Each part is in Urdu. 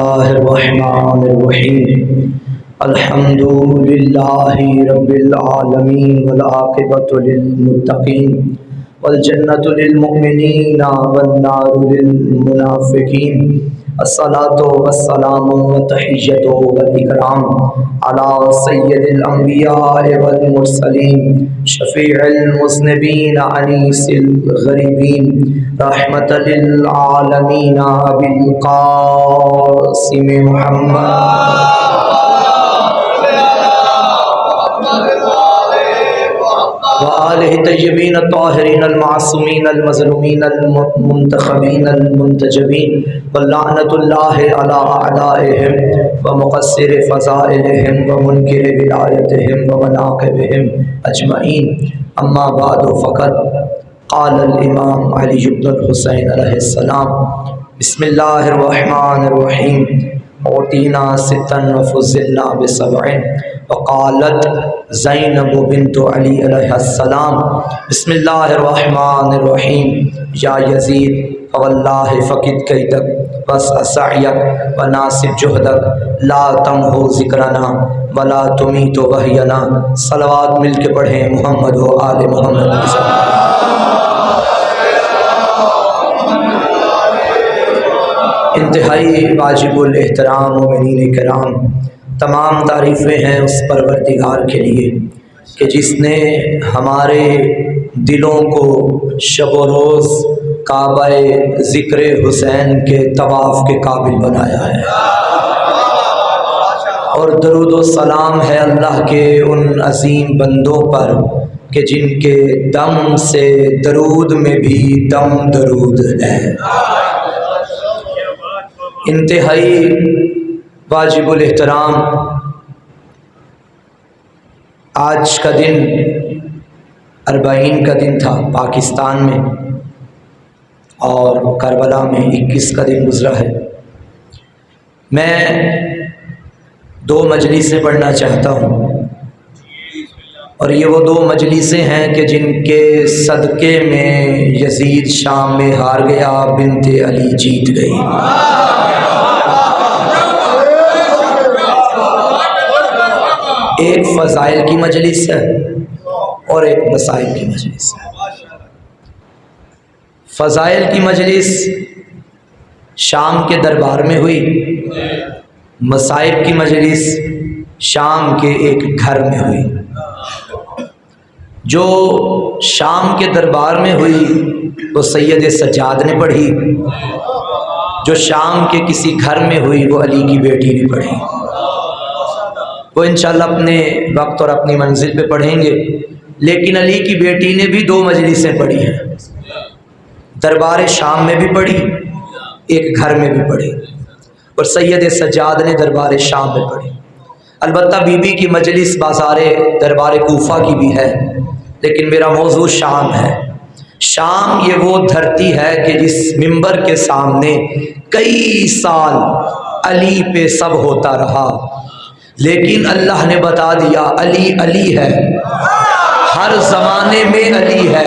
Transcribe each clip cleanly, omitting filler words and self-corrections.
اللہ الرحمن الرحیم الحمد للہ رب العالمین والعاقبۃ للمتقین والجنۃ للمؤمنین والنار للمنافقین الصلاۃ والسلام والتحیۃ والاکرام علی سید الانبیاء والمرسلین شفیع المذنبین انیس الغریبین رحمۃ للعالمین ابی القاسم محمد وآلہ طیبین الطاہرین المعصومین المظلومین المنتخبین المنتجبین واللعنۃ اللہ علی اعدائہم ومقصر فضائلہم ومنکر ولایتہم ومناقبہم اجمعین اما بعد فقد قال الامام علی بن الحسین علیہ السلام بسم اللہ الرحمن الرحیم اعطینا ستا وفضلنا بسبع وقالت زینب بنت علی علیہ السلام بسم اللہ الرحمن الرحیم یا یزید فواللہ فقد کیدک وسع سعیک وناسب جہدک لا تمحو ذکرنا ولا تمیت وحینا۔ صلوات مل کے پڑھیں محمد و آل محمد۔ انتہائی واجب الاحترام مومنین کرام، تمام تعریفیں ہیں اس پروردگار کے لیے کہ جس نے ہمارے دلوں کو شب و روز کعبہ ذکر حسین کے طواف کے قابل بنایا ہے، اور درود و سلام ہے اللہ کے ان عظیم بندوں پر کہ جن کے دم سے درود میں بھی دم درود ہے۔ انتہائی واجب الاحترام، آج کا دن 40 کا دن تھا پاکستان میں، اور کربلا میں 21 کا دن گزرا ہے۔ میں 2 مجلسیں پڑھنا چاہتا ہوں، اور یہ وہ 2 مجلسیں ہیں کہ جن کے صدقے میں یزید شام میں ہار گیا، بنت علی جیت گئی۔ ایک فضائل کی مجلس ہے اور ایک مسائل کی مجلس ہے۔ فضائل کی مجلس شام کے دربار میں ہوئی، مسائل کی مجلس شام کے ایک گھر میں ہوئی۔ جو شام کے دربار میں ہوئی وہ سید سجاد نے پڑھی، جو شام کے کسی گھر میں ہوئی وہ علی کی بیٹی نے پڑھی۔ وہ انشاءاللہ اپنے وقت اور اپنی منزل پہ پڑھیں گے، لیکن علی کی بیٹی نے بھی 2 مجلسیں پڑھی ہیں، دربار شام میں بھی پڑھی، ایک گھر میں بھی پڑھی، اور سید سجاد نے دربار شام میں پڑھی۔ البتہ بی بی کی مجلس بازار دربار کوفہ کی بھی ہے، لیکن میرا موضوع شام ہے۔ شام یہ وہ دھرتی ہے کہ جس منبر کے سامنے کئی سال علی پہ سب ہوتا رہا، لیکن اللہ نے بتا دیا علی علی ہے، ہر زمانے میں علی ہے۔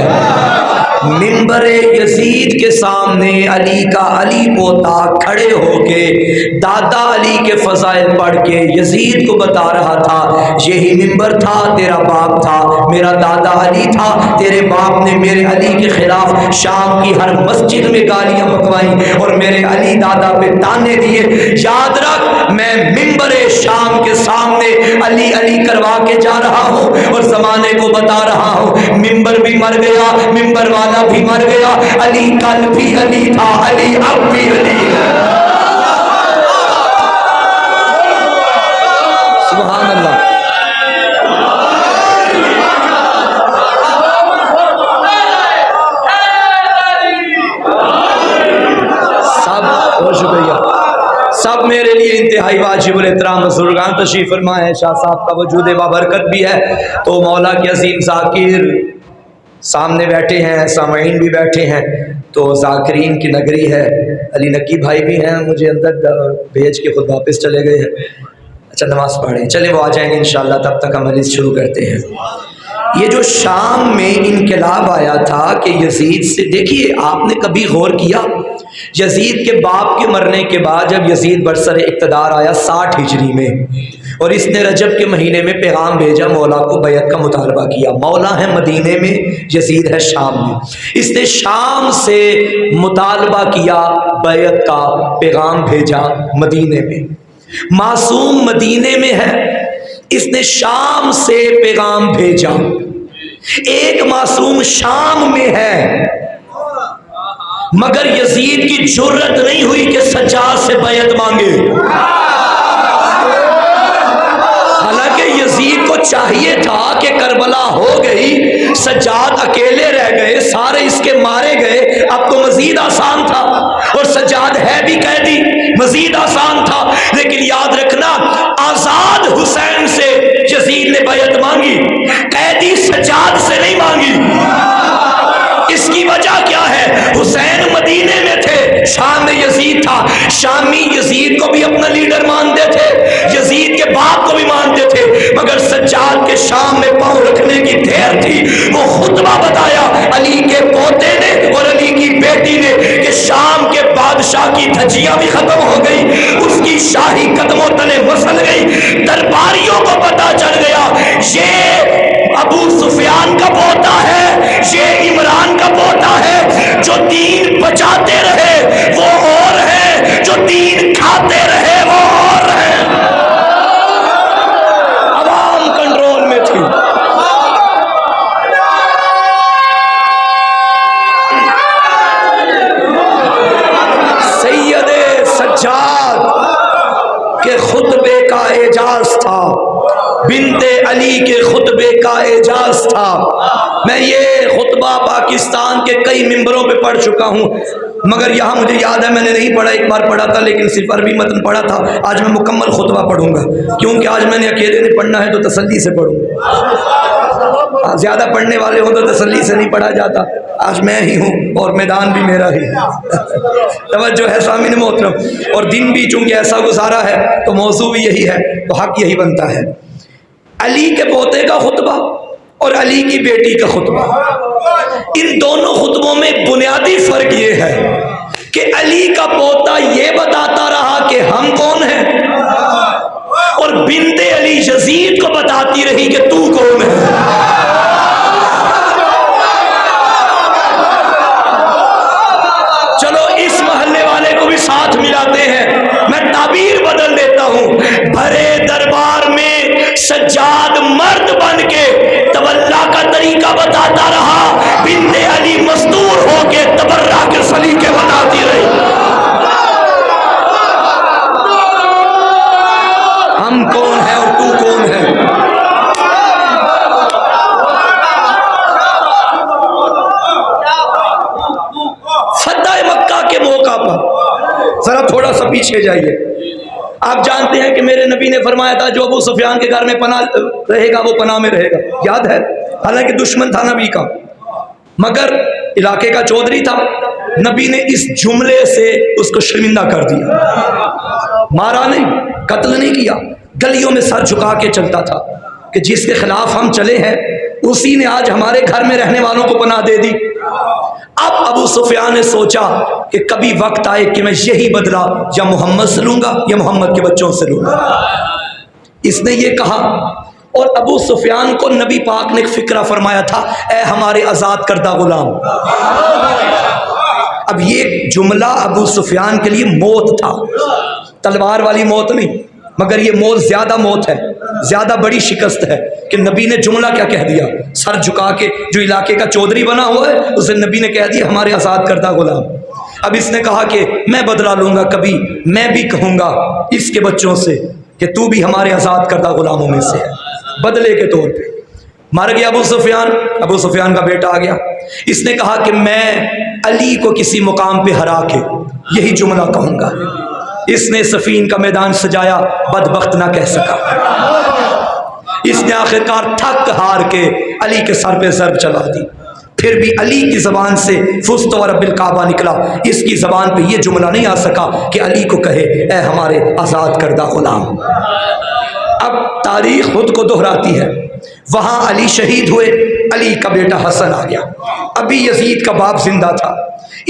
منبر یزید کے سامنے علی کا علی پوتا کھڑے ہو کے دادا علی کے فضائل پڑھ کے یزید کو بتا رہا تھا، یہی منبر تھا، تیرا باپ تھا، میرا دادا علی تھا، تیرے باپ نے میرے علی کے خلاف شام کی ہر مسجد میں گالیاں بکوائیں اور میرے علی دادا پہ تانے دیے۔ یاد رکھ، میں منبر شام کے سامنے علی علی کروا کے جا رہا ہوں اور زمانے کو بتا رہا ہوں منبر بھی مر گیا، منبر والا بھی مر گیا، علی کل بھی علی تھا، علی اب بھی علی ہے۔ سبحان اللہ۔ سب بہت شکریہ، سب میرے لیے انتہائی واجب الاحترام بزرگان تشریف فرما ہے۔ شاہ صاحب کا وجود بابرکت بھی ہے، تو مولا کے عظیم ذاکر سامنے بیٹھے ہیں، سامعین بھی بیٹھے ہیں، تو ذاکرین کی نگری ہے۔ علی نکی بھائی بھی ہیں، مجھے اندر بھیج کے خود واپس چلے گئے ہیں۔ اچھا نماز پڑھیں، چلے وہ آ جائیں گے انشاءاللہ، تب تک ہم مجلس شروع کرتے ہیں۔ یہ جو شام میں انقلاب آیا تھا کہ یزید سے، دیکھیے آپ نے کبھی غور کیا یزید کے باپ کے مرنے کے بعد جب یزید برسر اقتدار آیا 60 ہجری میں، اور اس نے رجب کے مہینے میں پیغام بھیجا، مولا کو بیعت کا مطالبہ کیا۔ مولا ہے مدینے میں، یزید ہے شام میں۔ اس نے شام سے مطالبہ کیا، بیعت کا پیغام بھیجا مدینے میں۔ معصوم مدینے میں ہے، اس نے شام سے پیغام بھیجا۔ ایک معصوم شام میں ہے، مگر یزید کی جرت نہیں ہوئی کہ سجاد سے بیعت مانگے۔ حالانکہ یزید کو چاہیے تھا کہ کربلا ہو گئی، سجاد اکیلے رہ گئے، سارے اس کے مارے گئے، اب تو مزید آسان تھا، اور سجاد ہے بھی قیدی، مزید آسان تھا۔ لیکن یاد رکھنا، آزاد حسین سے یزید نے بیعت مانگی، قیدی سجاد سے نہیں مانگی۔ اس کی وجہ کیا ہے؟ حسین مدینے میں تھے، شام میں یزید تھا۔ شامی یزید کو بھی اپنا لیڈر مانتے تھے، یزید کے باپ کو بھی مانتے تھے، مگر سجاد کے شام میں پاؤں رکھنے کی دیر تھی۔ وہ خطبہ بتایا علی کے پوتے نے اور علی کی بیٹی نے کہ شام کے بادشاہ کی دھجیاں بھی ختم ہو گئی، اس کی شاہی قدموں تلے مسل گئی۔ درباریوں کو پتا چل گیا یہ ابو سفیان کا پوتا ہے، یہ عمران کا پوتا ہے۔ جو دین بچاتے رہے وہ اور ہے، جو دین کھاتے رہے وہ اور ہے۔ عوام کنٹرول میں تھی۔ سید سجاد کے خطبے کا اعجاز تھا، بنت علی کے خطبے کا اعجاز تھا۔ میں یہ خطبہ پاکستان کے کئی ممبروں پہ پڑھ چکا ہوں، مگر یہاں مجھے یاد ہے میں نے نہیں پڑھا، ایک بار پڑھا تھا لیکن صرف عربی متن پڑھا تھا۔ آج میں مکمل خطبہ پڑھوں گا، کیونکہ آج میں نے اکیلے نہیں پڑھنا ہے تو تسلی سے پڑھوں گا۔ زیادہ پڑھنے والے ہوں تو تسلی سے نہیں پڑھا جاتا، آج میں ہی ہوں اور میدان بھی میرا ہی۔ توجہ ہے سامعین محترم، اور دن بھی چونکہ ایسا گزارا ہے تو موضوع بھی یہی ہے، تو حق یہی بنتا ہے۔ علی کے پوتے کا خطبہ اور علی کی بیٹی کا خطبہ، ان دونوں خطبوں میں بنیادی فرق یہ ہے کہ علی کا پوتا یہ بتاتا رہا کہ ہم کون ہیں، اور بنت علی یزید کو بتاتی رہی کہ تو کون ہے۔ چلو اس محلے والے کو بھی ساتھ ملاتے ہیں، میں تعبیر بدل دیتا ہوں۔ بھرے دربار میں سجاد مرد بن کے تولا کا طریقہ بتاتا رہا، بنت علی مزدور ہو کے تبرہ کے سلیقے بتاتی رہی۔ ہم کون ہیں اور تو کون ہے؟ فتح مکہ کے موقع پر ذرا تھوڑا سا پیچھے جائیے۔ آپ جانتے ہیں کہ میرے نبی نے فرمایا تھا جو ابو سفیان کے گھر میں پناہ رہے گا وہ پناہ میں رہے گا، یاد ہے؟ حالانکہ دشمن تھا نبی کا، مگر علاقے کا چودھری تھا۔ نبی نے اس جملے سے اس کو شرمندہ کر دیا، مارا نہیں، قتل نہیں کیا، گلیوں میں سر جھکا کے چلتا تھا کہ جس کے خلاف ہم چلے ہیں اسی نے آج ہمارے گھر میں رہنے والوں کو پناہ دے دی۔ اب ابو سفیان نے سوچا کہ کبھی وقت آئے کہ میں یہی بدلہ یا محمد سے لوں گا یا محمد کے بچوں سے لوں گا۔ اس نے یہ کہا، اور ابو سفیان کو نبی پاک نے ایک فکرہ فرمایا تھا، اے ہمارے آزاد کردہ غلام۔ اب یہ جملہ ابو سفیان کے لیے موت تھا، تلوار والی موت نہیں، مگر یہ موت زیادہ موت ہے، زیادہ بڑی شکست ہے کہ نبی نے جملہ کیا کہہ دیا، سر جھکا کے جو علاقے کا چودھری بنا ہوا ہے اسے نبی نے کہہ دیا ہمارے آزاد کردہ غلام۔ اب اس نے کہا کہ میں بدلہ لوں گا، کبھی میں بھی کہوں گا اس کے بچوں سے کہ تو بھی ہمارے آزاد کردہ غلاموں میں سے ہے، بدلے کے طور پہ۔ مر گیا ابو سفیان، ابو سفیان کا بیٹا آ گیا، اس نے کہا کہ میں علی کو کسی مقام پہ ہرا کے یہی جملہ کہوں گا۔ اس نے صفین کا میدان سجایا، بدبخت نہ کہہ سکا۔ اس نے آخرکار تھک ہار کے علی کے سر پہ ضرب چلا دی، پھر بھی علی کی زبان سے فزت و رب الکعبہ نکلا، اس کی زبان پہ یہ جملہ نہیں آ سکا کہ علی کو کہے اے ہمارے آزاد کردہ غلام۔ اب تاریخ خود کو دہراتی ہے، وہاں علی شہید ہوئے، علی کا بیٹا حسن آ گیا، ابھی یزید کا باپ زندہ تھا،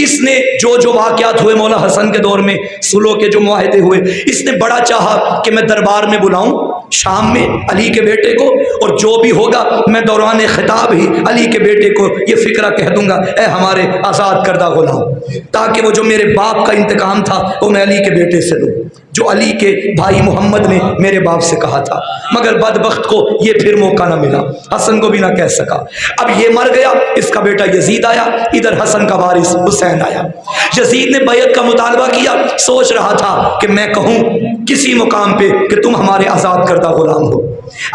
اس نے جو واقعات ہوئے مولا حسن کے دور میں، صلح کے جو معاہدے ہوئے، اس نے بڑا چاہا کہ میں دربار میں بلاؤں شام میں علی کے بیٹے کو، اور جو بھی ہوگا میں دوران خطاب ہی علی کے بیٹے کو یہ فکرہ کہہ دوں گا، اے ہمارے آزاد کردہ غلام، تاکہ وہ جو میرے باپ کا انتقام تھا وہ میں علی کے بیٹے سے لوں، جو علی کے بھائی محمد نے میرے باپ سے کہا تھا، مگر بدبخت کو یہ پھر موقع نہ ملا، حسن کو بھی نہ کہہ سکا۔ اب یہ مر گیا، اس کا بیٹا یزید آیا، ادھر حسن کا وارث حسین آیا۔ یزید نے بیعت کا مطالبہ کیا، سوچ رہا تھا کہ میں کہوں کسی مقام پہ کہ تم ہمارے آزاد کردہ غلام ہو۔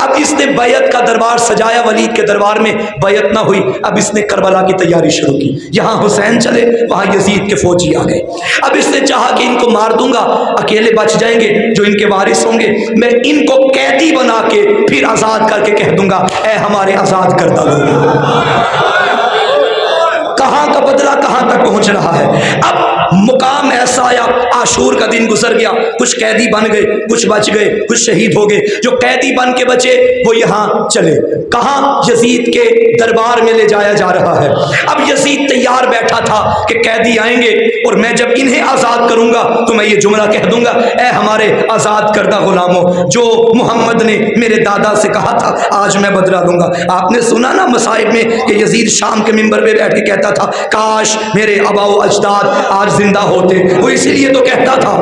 اب اس نے بیعت کا دربار سجایا، ولید کے دربار میں بیعت نہ ہوئی، اب اس نے کربلا کی تیاری شروع کی، یہاں حسین چلے وہاں یزید کے فوجی آ گئے۔ اب اس نے چاہا کہ ان کو مار دوں گا، اکیلے بچ جائیں گے جو ان کے وارث ہوں گے، میں ان کو قیدی بنا کے پھر آزاد کر کے کہہ دوں گا اے ہمارے آزاد کردہ لوگ۔ کہاں کا بدلہ کہاں تک پہنچ رہا ہے۔ اب مقام ایسا آیا، عاشور کا دن گزر گیا، کچھ قیدی بن گئے، کچھ بچ گئے، کچھ شہید ہو گئے، جو قیدی بن کے بچے وہ یہاں چلے، کہاں یزید کے دربار میں لے جایا جا رہا ہے۔ اب یزید تیار بیٹھا تھا کہ قیدی آئیں گے اور میں جب انہیں آزاد کروں گا تو میں یہ جملہ کہہ دوں گا اے ہمارے آزاد کردہ غلاموں، جو محمد نے میرے دادا سے کہا تھا آج میں بدلہ لوں گا۔ آپ نے سنا نا مصائب میں کہ یزید شام کے منبر پہ بیٹھ کے کہتا تھا کاش میرے آبا و اجداد آج زندہ ہوتے، وہ اسی لیے تو کہتا تھا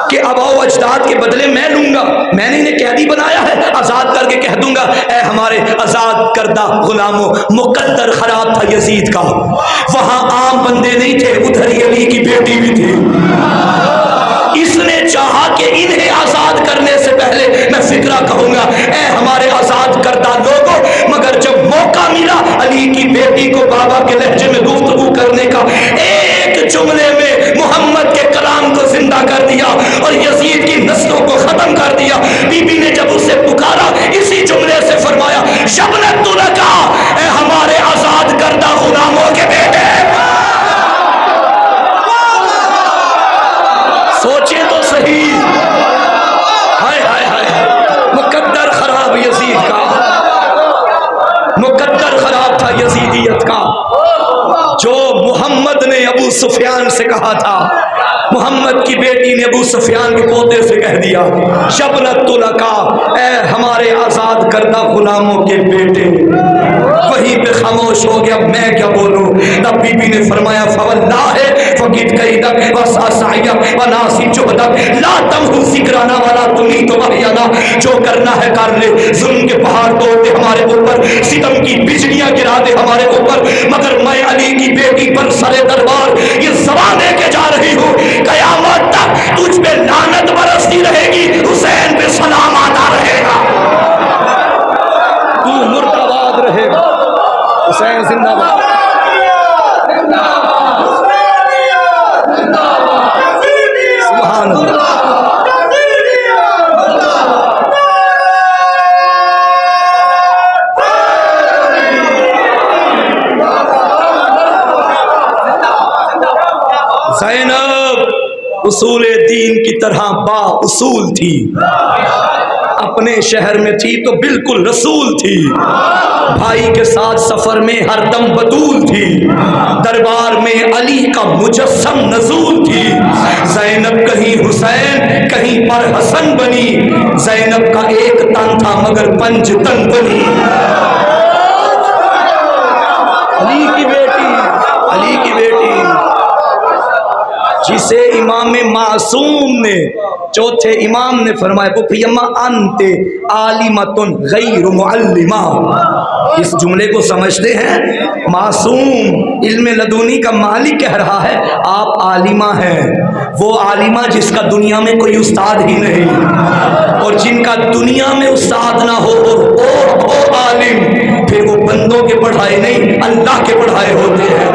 کہ آبا و اجداد کے بدلے میں لوں گا، میں نے انہیں قیدی بنایا ہے، آزاد کر کے کہہ دوں گا اے ہمارے آزاد کردہ غلاموں۔ مقدر خراب تھا یزید کا، وہاں عام بندے نہیں تھے، ادھر ہی علی کی بیٹی بھی تھی۔ اس نے چاہا کہ انہیں آزاد کرنے سے پہلے میں فکرہ کہوں گا اے ہمارے آزاد کردہ لوگوں، مگر جب موقع ملا علی کی بیٹی کو بابا کے لہجے میں گفتگو کرنے کا، ایک جملے میں محمد کے کلام کو زندہ کر دیا اور یزید کی نسلوں کو ختم کر دیا۔ بی بی نے جب اسے پکارا اسی جملے سے فرمایا شبنت لکا، اے ہمارے آزاد کردہ غلاموں کے بیٹے۔ سوچیں تو صحیح، ہائے ہائے ہائے، مقدر خراب یزید کا، مقدر خراب تھا یزیدیت کا۔ جو محمد نے ابو سفیان سے کہا تھا، محمد کی بیٹی نے ابو سفیان کے پوتے سے کہہ دیا شبنت لکا، اے ہمارے آزاد کردہ غلاموں کے بیٹے۔ وہیں پہ خاموش ہو گیا، میں کیا بولوں۔ تب بی بی نے فرمایا فواللہ فقد کیدک وسعیک وناصب جہدک لا تمحو ذکرنا ولا تمیت وحینا، جو کرنا ہے کر لے، ظلم کے پہاڑ توڑ دے ہمارے اوپر، ستم کی بجلیاں گرا دے ہمارے اوپر، مگر میں علی کی بیٹی پر سر دربار یہ زبان دے کے جا رہی ہوں قیامت تک تجھ پہ لعنت برستی رہے گی، حسین پہ سلام آتا رہے گا، تو مرد آباد رہے گا، حسین زندہ باد۔ سبحان اللہ۔ زینب اصول دین کی طرح با اصول تھی، اپنے شہر میں تھی تو بالکل رسول تھی، بھائی کے ساتھ سفر میں ہر دم بطول تھی، دربار میں علی کا مجسم نزول تھی۔ زینب کہیں حسین کہیں پر حسن بنی، زینب کا ایک تن تھا مگر پنج تن بنی۔ علی کی بیٹی، علی کی بیٹی جسے امام معصوم نے، چوتھے امام نے فرمایا پپیما انت عالمتن غیر معلمہ، اس جملے کو سمجھتے ہیں؟ معصوم علم لدنی کا مالک کہہ رہا ہے آپ عالمہ ہیں، وہ عالمہ جس کا دنیا میں کوئی استاد ہی نہیں، اور جن کا دنیا میں استاد نہ ہو اور وہ عالم، پھر وہ بندوں کے پڑھائے نہیں اللہ کے پڑھائے ہوتے ہیں۔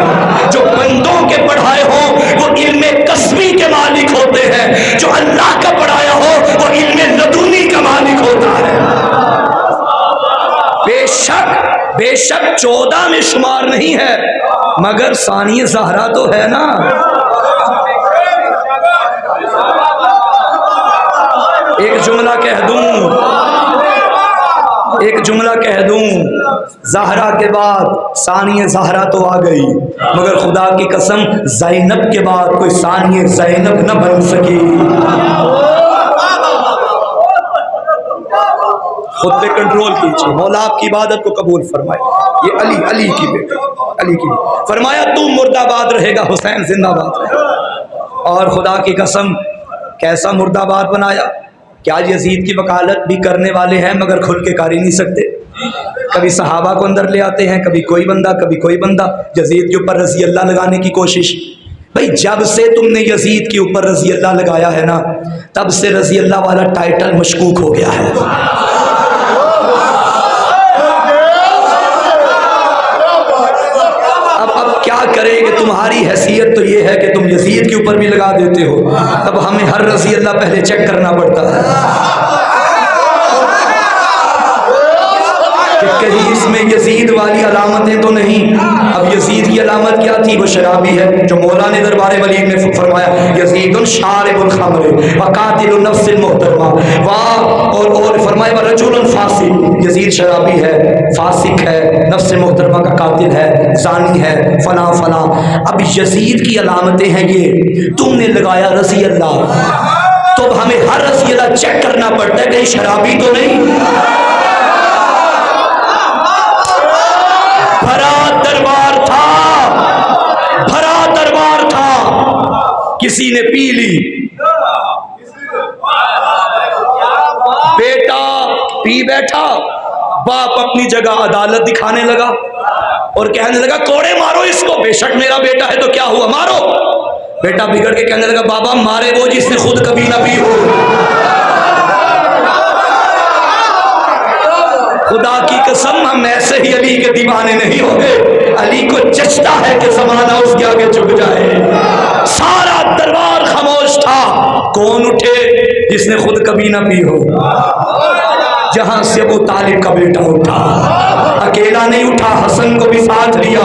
جو بندوں کے پڑھائے ہوں وہ علم قسمی کے مالک ہوتے ہیں، جو اللہ کا پڑھایا ہو وہ علم لدنی کا مالک ہوتا ہے۔ بے شک 14 میں شمار نہیں ہے، مگر ثانی زہرا تو ہے نا۔ ایک جملہ کہہ دوں، ایک جملہ کہہ دوں، زہرا کے بعد ثانی زہرا تو آ گئی، مگر خدا کی قسم زینب کے بعد کوئی ثانی زینب نہ بن سکی۔ خود پہ کنٹرول کیجیے، مولا آپ کی عبادت کو قبول فرمائے۔ یہ علی کی بیٹی، علی کی فرمایا تو مرد آباد رہے گا، حسین زندہ باد رہے گا۔ اور خدا کی قسم کیسا مرد آباد بنایا کہ آج یزید کی وکالت بھی کرنے والے ہیں مگر کھل کے کر ہی نہیں سکتے۔ کبھی صحابہ کو اندر لے آتے ہیں، کبھی کوئی بندہ کبھی کوئی بندہ، یزید کے اوپر رضی اللہ لگانے کی کوشش۔ بھئی جب سے تم نے یزید کے اوپر رضی اللہ لگایا ہے نا، تب سے رضی اللہ والا ٹائٹل مشکوک ہو گیا ہے۔ اب کیا کرے کہ تمہاری حیثیت تو یہ ہے کہ تم یزید کے اوپر بھی لگا دیتے ہو، اب ہمیں ہر رضی اللہ پہلے چیک کرنا پڑتا ہے کہ کہیں اس میں یزید والی علامتیں تو نہیں۔ اب یزید کی علامت کیا تھی؟ وہ شرابی ہے، جو مولا نے دربار ولید میں فرمایا یزید شارب الخمر وقاتل النفس المحترمہ، اور فرمایا ورجل فاسق، یزید شرابی ہے، فاسق ہے، نفس محترمہ کا قاتل ہے، زانی ہے، فلاں فلاں۔ اب یزید کی علامتیں ہیں یہ، تم نے لگایا رضی اللہ، تو اب ہمیں ہر رضی اللہ چیک کرنا پڑتا ہے کہیں شرابی تو نہیں۔ بھرا دربار تھا، کسی نے پی لی، بیٹا پی بیٹھا، باپ اپنی جگہ عدالت دکھانے لگا اور کہنے لگا کوڑے مارو اس کو، بے شک میرا بیٹا ہے تو کیا ہوا مارو۔ بیٹا بگڑ کے کہنے لگا بابا مارے وہ جس نے خود کبھی نہ پی ہو۔ خدا کی قسم ہم ایسے ہی علی کے دیوانے نہیں ہو گئے، علی کو جچتا ہے کہ زمانہ اس کے آگے جھک جائے۔ سارا دربار خاموش تھا، کون اٹھے؟ جس نے خود کبھی نہ پی ہو۔ جہاں سے ابو طالب کا بیٹا اٹھا، اکیلا نہیں اٹھا، حسن کو بھی ساتھ لیا،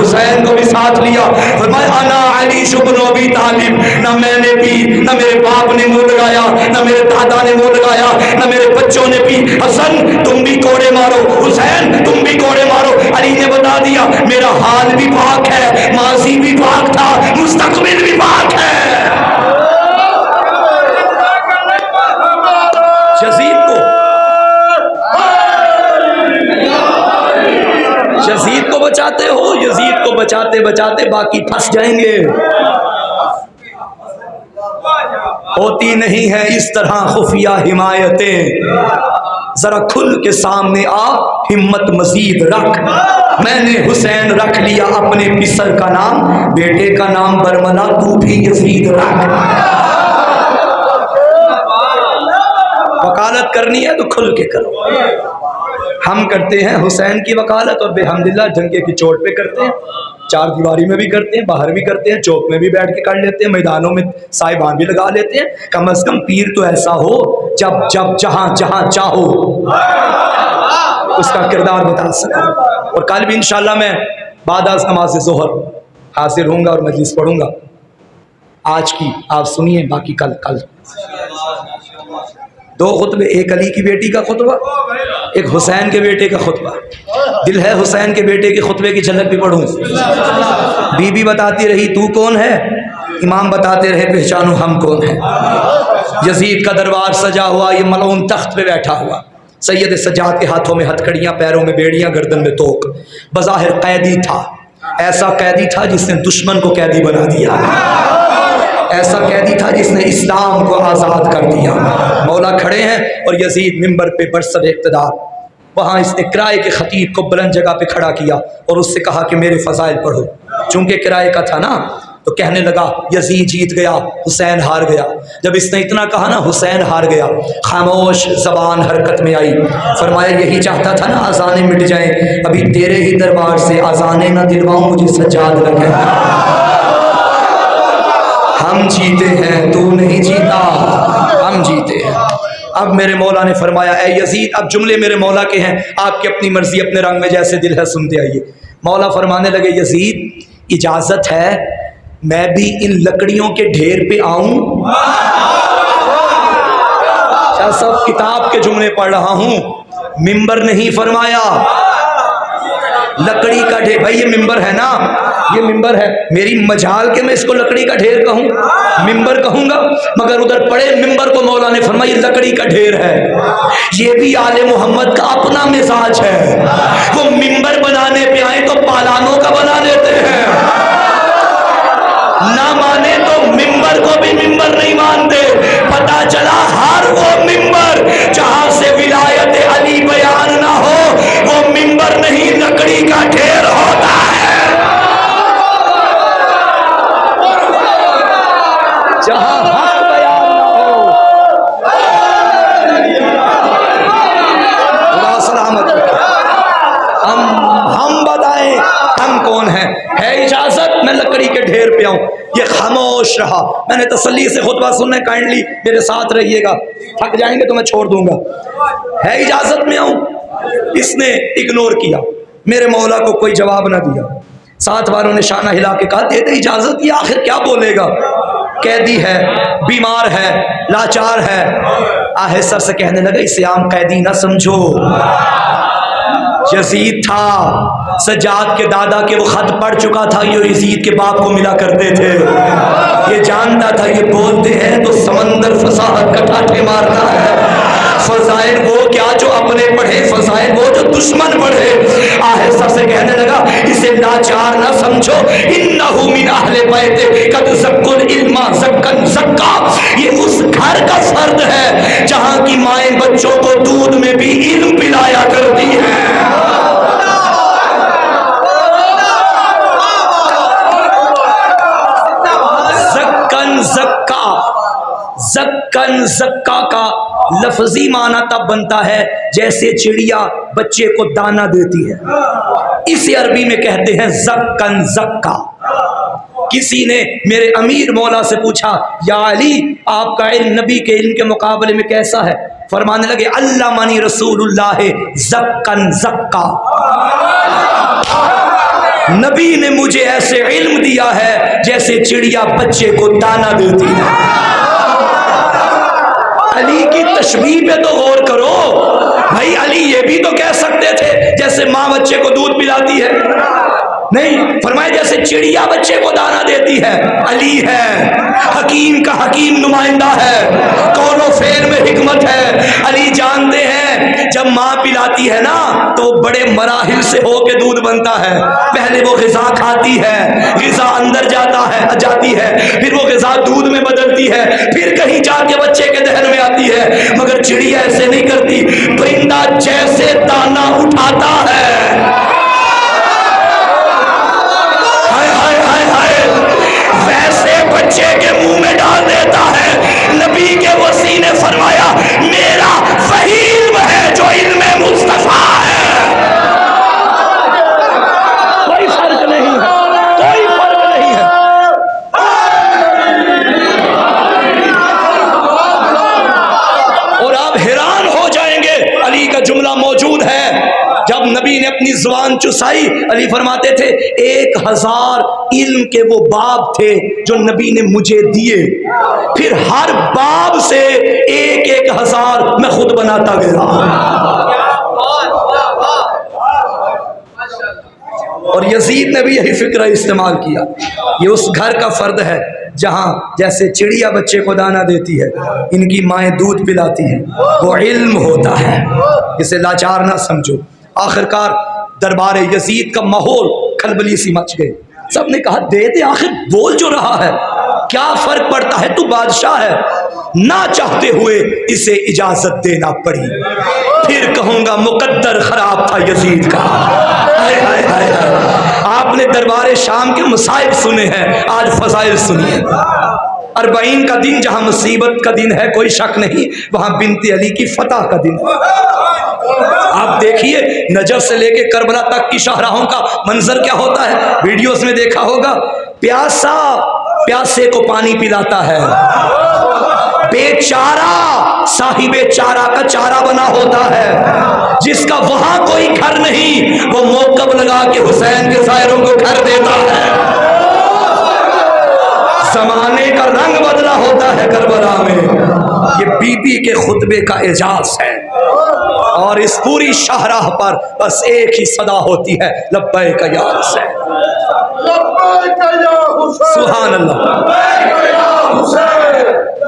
حسین کو بھی ساتھ لیا، فرمایا انا علی بن ابی طالب، نہ میں نے پی، نہ میرے باپ نے منہ لگایا، نہ میرے دادا نے منہ لگایا، نہ میرے بچوں نے پی۔ حسن تم بھی کوڑے مارو، حسین تم بھی کوڑے مارو۔ علی نے بتا دیا میرا حال بھی پاک ہے، ماضی بھی پاک تھا، مستقبل بھی پاک ہے۔ یزید کو بچاتے ہو، یزید کو بچاتے بچاتے باقی پھنس جائیں گے۔ ہوتی نہیں ہے اس طرح خفیہ حمایتیں، ذرا کھل کے سامنے آ، ہمت مزید رکھ۔ میں نے حسین رکھ لیا اپنے پسر کا نام، بیٹے کا نام برملا، تو بھی یزید رکھ۔ وکالت کرنی ہے تو کھل کے کرو۔ ہم کرتے ہیں حسین کی وکالت اور بحمدللہ ڈھنگے کی چوٹ پہ کرتے ہیں، چار دیواری میں بھی کرتے ہیں، باہر بھی کرتے ہیں، چوک میں بھی بیٹھ کے کر لیتے ہیں، میدانوں میں صاحبان بھی لگا لیتے ہیں۔ کم از کم پیر تو ایسا ہو جب جب جہاں جہاں چاہو اس کا کردار بتا سکوں۔ اور کل بھی انشاءاللہ میں بعد از نماز ظہر حاضر ہوں گا اور مجلس پڑھوں گا۔ آج کی آپ سنیے، باقی کل دو خطبے، ایک علی کی بیٹی کا خطبہ، ایک حسین کے بیٹے کا خطبہ۔ دل ہے حسین کے بیٹے کے خطبے کی جھلک بھی پڑھوں۔ بی بی بتاتی رہی تو کون ہے، امام بتاتے رہے پہچانو ہم کون ہیں۔ یزید کا دربار سجا ہوا، یہ ملعون تخت پہ بیٹھا ہوا، سید سجاد کے ہاتھوں میں ہتھکڑیاں، پیروں میں بیڑیاں، گردن میں توک، بظاہر قیدی تھا، ایسا قیدی تھا جس نے دشمن کو قیدی بنا دیا، ایسا قیدی تھا جس نے اسلام کو آزاد کر دیا۔ مولا کھڑے ہیں اور یزید منبر پہ برسر اقتدار، وہاں اس نے کرائے کے خطیب کو بلند جگہ پہ کھڑا کیا اور اس سے کہا کہ میرے فضائل پڑھو۔ چونکہ کرائے کا تھا نا تو کہنے لگا یزید جیت گیا، حسین ہار گیا۔ جب اس نے اتنا کہا نا حسین ہار گیا، خاموش زبان حرکت میں آئی، فرمایا یہی چاہتا تھا نا اذانیں مٹ جائیں، ابھی تیرے ہی دربار سے اذانیں نہ دلواؤں، مجھے سجاد نہ کہنا۔ ہم جیتے ہیں تو نہیں جیتا، ہم جیتے ہیں۔ اب میرے مولا نے فرمایا اے یزید، اب جملے میرے مولا کے ہیں، آپ کی اپنی مرضی، اپنے رنگ میں جیسے دل ہے سنتے آئیے۔ مولا فرمانے لگے یزید اجازت ہے میں بھی ان لکڑیوں کے ڈھیر پہ آؤں؟ شاہ صاحب کتاب کے جملے پڑھ رہا ہوں، ممبر نہیں فرمایا، لکڑی کا ڈھیر. بھائی یہ ممبر ہے نا، یہ ممبر ہے، میری مجال کے میں اس کو لکڑی کا ڈھیر کہوں، ممبر کہوں گا؟ مگر ادھر پڑے ممبر کو مولا نے فرمایا یہ لکڑی کا ڈھیر ہے. یہ بھی آل محمد کا اپنا مزاج ہے، وہ ممبر بنانے پہ آئے تو پالانوں کا بنا دیتے ہیں، نہ مانے تو ممبر کو بھی ممبر نہیں مانتے. پتا چلا ہر وہ ممبر جہاں سے ولایت علی بیان نہ ہو وہ ممبر نہیں لکڑی کا ڈھیر ہوتا ہے. جہاں حق بیان نہ ہو. خدا سلامت. ہم بتائیں ہم کون ہیں؟ ہے اجازت میں لکڑی کے ڈھیر پہ آؤں؟ یہ خاموش رہا. میں نے تسلی سے خطبہ سننے، کائنڈلی میرے ساتھ رہیے گا، تھک جائیں گے تو میں چھوڑ دوں گا. ہے اجازت میں آؤں؟ اس نے اگنور کیا، میرے مولا کو کوئی جواب نہ دیا. ساتھ والوں نے شانہ ہلا کے کہا دے دے اجازت، یہ آخر کیا بولے گا؟ قیدی ہے، بیمار ہے، لاچار ہے. آہستہ سے کہنے لگا اسے عام قیدی نہ سمجھو، یزید تھا، سجاد کے دادا کے وہ خط پڑھ چکا تھا، یہ یزید کے باپ کو ملا کرتے تھے. یہ جانتا تھا یہ بولتے ہیں تو سمندر فصاحت کا ٹھاٹھے مارتا ہے. فضائل وہ کیا جو اپنے پڑھے، فضائل وہ جو دشمن پڑھے. آہستہ سے کہنے لگا اسے لاچار نہ سمجھو، انہو من اہل بیت قد زکوا العلم زکا زکا. یہ اس گھر کا فرد ہے جہاں کی مائیں بچوں کو دودھ میں بھی علم پلایا کرتی ہیں. زکن زکا کا لفظی معنی تب بنتا ہے جیسے چڑیا بچے کو دانہ دیتی ہے، اسے عربی میں کہتے ہیں زکن زکا. کسی نے میرے امیر مولا سے پوچھا یا علی آپ کا علم نبی کے علم کے مقابلے میں کیسا ہے؟ فرمانے لگے علمنی رسول اللہ زکن زکا. نبی نے مجھے ایسے علم دیا ہے جیسے چڑیا بچے کو دانہ دیتی ہے. علی کی تشبیہ پہ تو غور کرو بھائی. علی یہ بھی تو کہہ سکتے تھے جیسے ماں بچے کو دودھ پلاتی ہے، نہیں فرمایا جیسے چڑیا بچے کو دانہ دیتی ہے. علی ہے، حکیم کا حکیم نمائندہ ہے، قول و فعل میں حکمت ہے. علی جانتے ہیں جب ماں پلاتی ہے نا تو بڑے مراحل سے ہو کے دودھ بنتا ہے. پہلے وہ غذا کھاتی ہے، غذا اندر جاتی ہے، پھر وہ غذا دودھ میں بدلتی ہے، پھر کہیں جا کے بچے کے دہن میں آتی ہے. مگر چڑیا ایسے نہیں کرتی. پرندہ جیسے دانہ اٹھاتا ہے ویسے بچے کے منہ میں ڈال دیتا ہے. نبی کے وصی نے فرمایا میرا وہی علم ہے جو علم مصطفیٰ ہے. کوئی فرق نہیں ہے، کوئی فرق نہیں ہے. اور آپ حیران ہو جائیں گے، علی کا جملہ موجود ہے جب نبی نے اپنی زبان چسائی. علی فرماتے تھے 1000 علم کے وہ باب تھے جو نبی نے مجھے دیے، پھر ہر باب سے 1000 میں خود بناتا گیا. اور یزید نے بھی یہی فکرہ استعمال کیا. یہ اس گھر کا فرد ہے جہاں جیسے چڑیا بچے کو دانہ دیتی ہے، ان کی مائیں دودھ پلاتی ہیں. وہ علم ہوتا ہے، اسے لاچار نہ سمجھو. آخرکار دربار یزید کا ماحول کھلبلی سی مچ گئی. سب نے کہا دے دے، آخر بول جو رہا ہے، کیا فرق پڑتا ہے، تو بادشاہ ہے. نہ چاہتے ہوئے اسے اجازت دینا پڑی. پھر کہوں گا مقدر خراب تھا یزید کا. آپ نے دربار شام کے مصائب سنے ہیں، آج فضائل سنیے. 40 کا دن جہاں مصیبت کا دن ہے کوئی شک نہیں، وہاں بنت علی کی فتح کا دن ہے. آپ دیکھیے نجف سے لے کے کربلا تک کی شاہراہوں کا منظر کیا ہوتا ہے، ویڈیوز میں دیکھا ہوگا. پیاسا پیاسے کو پانی پلاتا ہے، بیچارہ صاحب چارہ کا چارہ بنا ہوتا ہے. جس کا وہاں کوئی گھر نہیں وہ موقب لگا کے حسین کے سائروں کو گھر دیتا ہے. زمانے کا رنگ بدلا ہوتا ہے کربلا میں. یہ بی بی کے خطبے کا اعجاز ہے. اور اس پوری شاہراہ پر بس ایک ہی صدا ہوتی ہے، لبیک یا حسین، لبیک یا حسین، سبحان اللہ، لبیک یا حسین،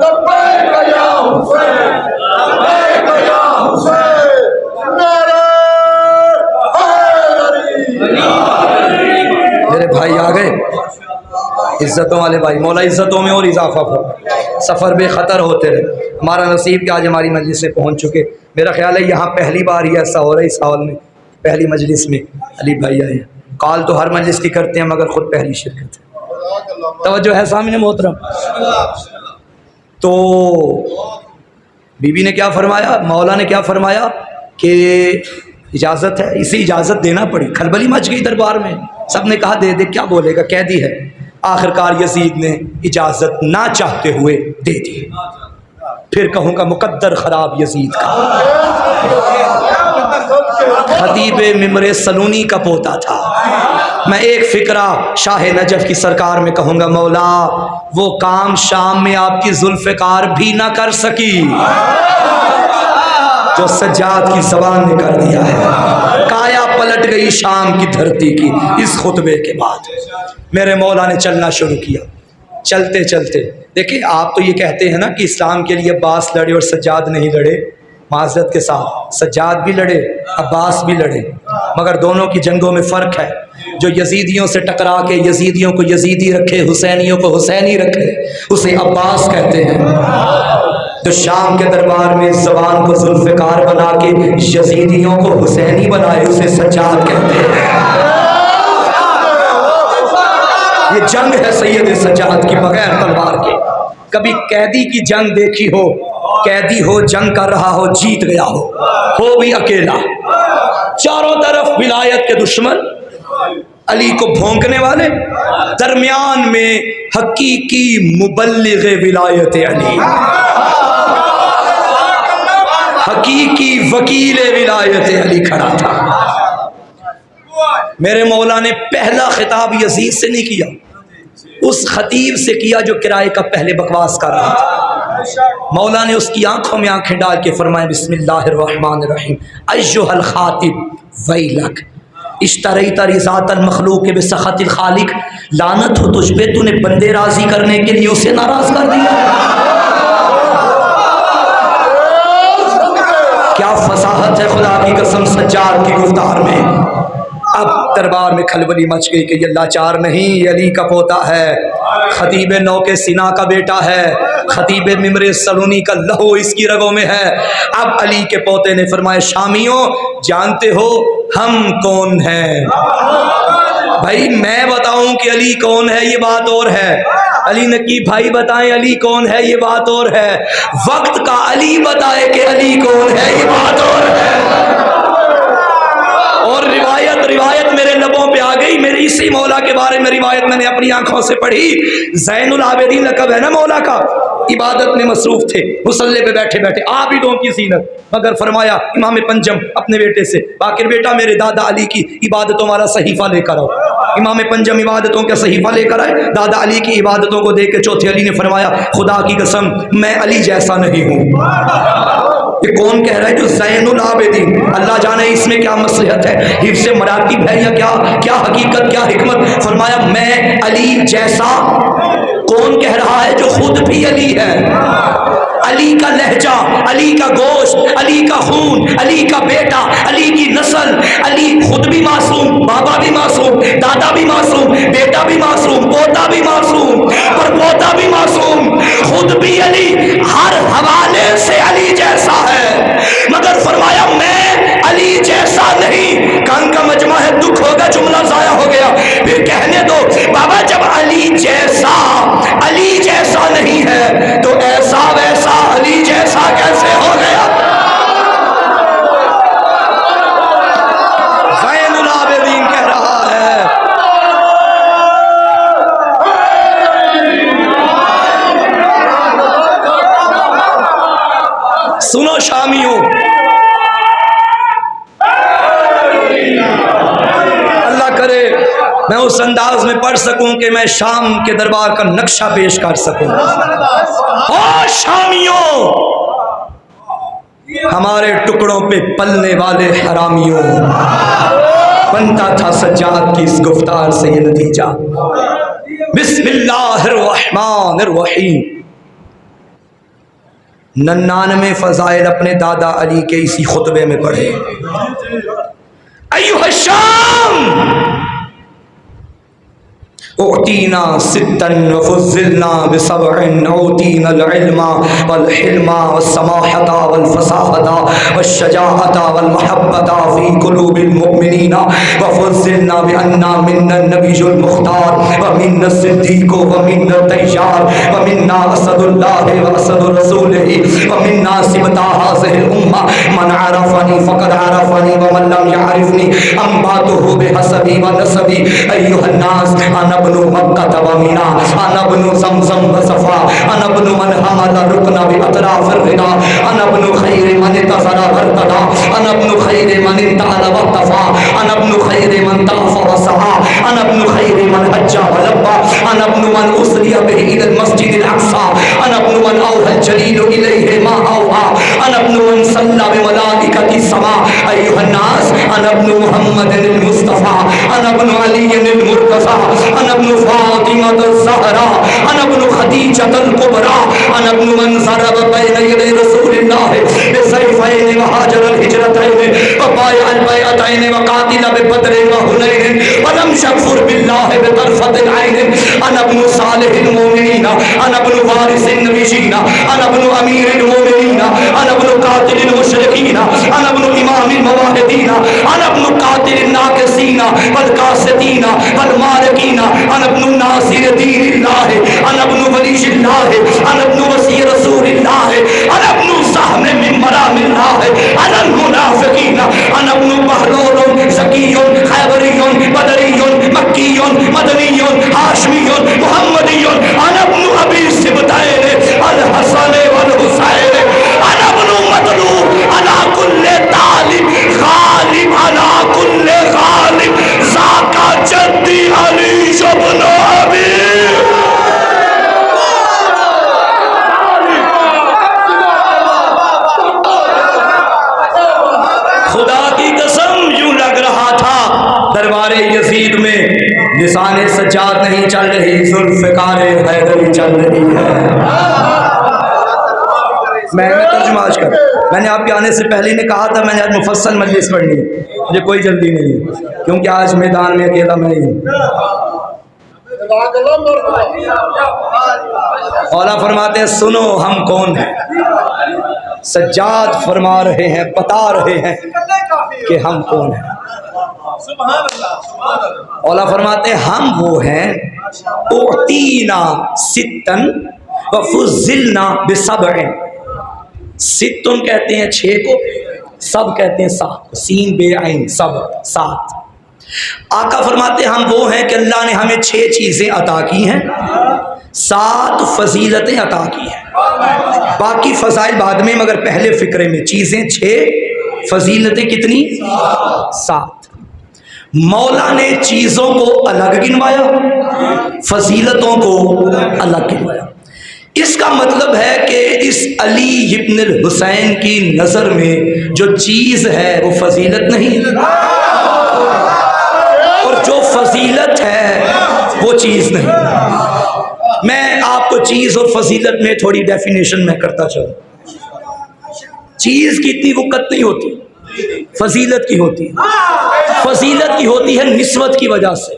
لبیک یا حسین، لبیک یا حسین، نعرہ حیدری۔ میرے بھائی آ گئے، عزتوں والے بھائی، مولا عزتوں میں اور اضافہ ہو، سفر بے خطر ہوتے رہے۔ ہمارا نصیب کہ آج ہماری مجلس سے پہنچ چکے۔ میرا خیال ہے یہاں پہلی بار ہی ایسا ہو رہا ہے اس ہال میں، پہلی مجلس میں علی بھائی آئے ہیں۔ کال تو ہر مجلس کی کرتے ہیں مگر خود پہلی شرکت ہے، توجہ ہے سامنے محترم۔ تو بی بی نے کیا فرمایا، مولا نے کیا فرمایا کہ اجازت ہے، اسی اجازت دینا پڑی، کھلبلی مچ گئی دربار میں، سب نے کہا دے دے، کیا بولے گا، قیدی ہے۔ آخرکار یزید نے اجازت نہ چاہتے ہوئے دے دی۔ پھر کہوں گا مقدر خراب یزید کا، خطیب ممر سلونی کا پوتا تھا۔ میں ایک فقرہ شاہ نجف کی سرکار میں کہوں گا، مولا وہ کام شام میں آپ کی ذوالفقار بھی نہ کر سکی جو سجاد کی زبان نے کر دیا ہے۔ کایا پلٹ گئی شام کی دھرتی کی اس خطبے کے بعد۔ میرے مولا نے چلنا شروع کیا، چلتے چلتے دیکھیں، آپ تو یہ کہتے ہیں نا کہ اسلام کے لیے عباس لڑے اور سجاد نہیں لڑے، معذرت کے ساتھ سجاد بھی لڑے، عباس بھی لڑے، مگر دونوں کی جنگوں میں فرق ہے۔ جو یزیدیوں سے ٹکرا کے یزیدیوں کو یزیدی رکھے، حسینیوں کو حسینی رکھے، اسے عباس کہتے ہیں۔ جو شام کے دربار میں زبان کو ذوالفقار بنا کے یزیدیوں کو حسینی بنائے، اسے سجاد کہتے ہیں۔ یہ جنگ ہے سید سجاد کی بغیر تلوار کے۔ کبھی قیدی کی جنگ دیکھی ہو، قیدی ہو، جنگ کر رہا ہو، جیت گیا ہو بھی اکیلا، چاروں طرف ولایت کے دشمن، علی کو بھونکنے والے، درمیان میں حقیقی مبلغ ولایت علی، حقیقی وکیل ولایت علی کھڑا تھا۔ میرے مولا نے پہلا خطاب یزید سے نہیں کیا، اس خطیب سے کیا جو کرائے کا پہلے بکواس کر رہا تھا۔ مولا نے اس کی آنکھوں میں آنکھیں ڈال کے فرمایا، بسم اللہ الرحمن الرحیم، ایھا الخاطب ویلک اشتریت رضات المخلوق بسخط الخالق، لعنت ہو تجھ پہ، تو نے بندے راضی کرنے کے لیے اسے ناراض کر دیا۔ کیا فصاحت ہے خدا کی قسم سجاد کی گفتار میں۔ اب دربار میں کھلبلی مچ گئی کہ یہ لاچار نہیں، یہ علی کا پوتا ہے، خطیب نو کے سینا کا بیٹا ہے، خطیب ممر سلونی کا لہو اس کی رگوں میں ہے۔ اب علی کے پوتے نے فرمایا، شامیوں جانتے ہو ہم کون ہیں؟ بھائی میں بتاؤں کہ علی کون ہے یہ بات اور ہے، علی نقی بھائی بتائیں علی کون ہے یہ بات اور ہے، وقت کا علی بتائے کہ علی کون ہے یہ بات اور ہے۔ اور روایت میرے لبوں پہ آ گئی، میری اسی مولا کے بارے میں روایت میں نے اپنی آنکھوں سے پڑھی۔ زین العابدین لقب ہے نا مولا کا، عبادت میں مصروف تھے، مصلی پہ بیٹھے بیٹھے عابدوں کی زینت، مگر فرمایا امام پنجم اپنے بیٹے سے، باقر بیٹا میرے دادا علی کی عبادتوں والا صحیفہ لے کر آؤ۔ امام پنجم عبادتوں کا صحیفہ لے کر آئے، دادا علی کی عبادتوں کو دیکھ کے چوتھے علی نے فرمایا، خدا کی قسم میں علی جیسا نہیں ہوں۔ یہ کون کہہ رہا ہے؟ جو زین العابدین، اللہ جانے اس میں کیا مصلحت ہے، حفظ مراتب ہے یا کیا حقیقت، کیا حکمت۔ فرمایا میں علی جیسا، کون کہہ رہا ہے؟ جو خود بھی علی ہے، علی کا لہجہ، علی کا گوشت، علی کا خون، علی کا بیٹا، علی کی نسل، علی خود بھی معصوم، بابا بھی معصوم، دادا بھی معصوم، بیٹا بھی معصوم، پوتا بھی معصوم، پر پوتا بھی معصوم، خود بھی علی، ہر حوالے سے علی جیسا ہے، مگر فرمایا میں علی جیسا نہیں۔ کان کا مجمع ہے، دکھ ہوگا جملہ ضائع ہو گیا، پھر کہنے دو بابا جب علی جیسا نہیں ہے تو ایسا ویسا علی جیسا کیسے ہو گیا؟ زین العابدین کہہ رہا ہے، سنو شامیوں، اللہ کرے میں اس انداز میں پڑھ سکوں کہ میں شام کے دربار کا نقشہ پیش کر سکوں۔ او شامیوں، ہمارے ٹکڑوں پہ پلنے والے حرامیوں، بنتا تھا سجاد کی اس گفتار سے یہ نتیجہ۔ بسم اللہ الرحمن الرحیم۔ 99 فضائل اپنے دادا علی کے اسی خطبے میں پڑھے۔ ایھا الشام اعطینا ستا وفضلنا بسبع، اعطینا العلم والحلم والسماحة والفصاحة والشجاعة والمحبة في قلوب المؤمنين، وفضلنا بأننا منا النبي المختار ومنا الصديق ومنا التيار ومنا أسد الله وأسد رسوله ومنا سبط هذه الأمة، من عرفني فقد عرفني ومن لم يعرفني أنباته بحسبي ونسبي۔ أيها الناس، أنا ابن مکہ ومینا، انا ابن زمزم وصفا، انا ابن من حمل رکن باطراف الغنا، انا ابن خیر من انتصر وارتدى، انا ابن خیر من انتعل واقتفى، انا ابن خیر من طاف وسعى، انا ابن خیر من حج ولبى، انا ابن من اسري به الى المسجد الاقصى، انا ابن من اوحى الجليل اليه ما اوحى، انا ابن من صلى بملائكة السماء۔ ايها الناس، انا ابن محمد المصطفى، انا ابن علي المرتضى، انا ابن فاطمة الزهراء، انا ابن خدیجة الكبرى، انا ابن من ضرب بين يدي رسول الله بسيفين وهاجر الهجرتين وبايع البيعتين وقاتل ببدر وحنين ولم يكفر بالله بطرفة العين، انا ابن صالح المؤمنين، انا ابن وارث النبيين، انا ابن امير المؤمنين، انا ابن قاتل المشركين، انا ابن امام الموحدين، انا ابن قاتل الناكسين والقاسطين والمارقين، انا ابن ناصر دین اللہ، انا ابن ولی اللہ، انا ابن وسیع رسول اللہ، انا ابن سہم من مرام اللہ، انا المنافقین، انا ابن بہلول زکی خیبری بدری مکی مدنی ہاشمی محمدی، انا ابن ابی سبتین الحسن والحسین، انا ابن مطلوب علی کل طالب غالب علی کل غالب، ذاکا جدی علی ابن ابی۔ خدا کی قسم یوں لگ رہا تھا دربار یزید میں لسان سجاد نہیں چل رہی، ذوالفقار حیدری چل رہی ہے۔ میں نے ترجمہ آج کر، میں نے آپ کے آنے سے پہلے نے کہا تھا میں نے آج مفصل مجلس پڑھنی ہے، مجھے کوئی جلدی نہیں ہے کیونکہ آج میدان میں اکیلا میں ہی ہوں۔ اولا فرماتے ہیں سنو ہم کون ہیں، سجاد فرما رہے ہیں، بتا رہے ہیں کہ ہم کون ہیں۔ اولا فرماتے ہیں ہم وہ ہیں اعطینا ستن وفضلنا بسبع، ستن کہتے ہیں 6 کو، سب کہتے ہیں 7، سین بے عین سب 7۔ آقا فرماتے ہیں ہم وہ ہیں کہ اللہ نے ہمیں 6 چیزیں عطا کی ہیں، 7 فضیلتیں عطا کی ہیں، باقی فضائل بعد میں، مگر پہلے فکرے میں چیزیں 6، فضیلتیں کتنی؟ 7۔ مولا نے چیزوں کو الگ گنوایا، فضیلتوں کو الگ گنوایا۔ اس کا مطلب ہے کہ اس علی ابن الحسین کی نظر میں جو چیز ہے وہ فضیلت نہیں، اور جو فضیلت ہے وہ چیز نہیں۔ میں آپ کو چیز اور فضیلت میں تھوڑی ڈیفینیشن میں کرتا چلوں۔ چیز کی اتنی وقت نہیں ہوتی، فضیلت کی ہوتی ہے، فضیلت کی ہوتی ہے نسبت کی وجہ سے،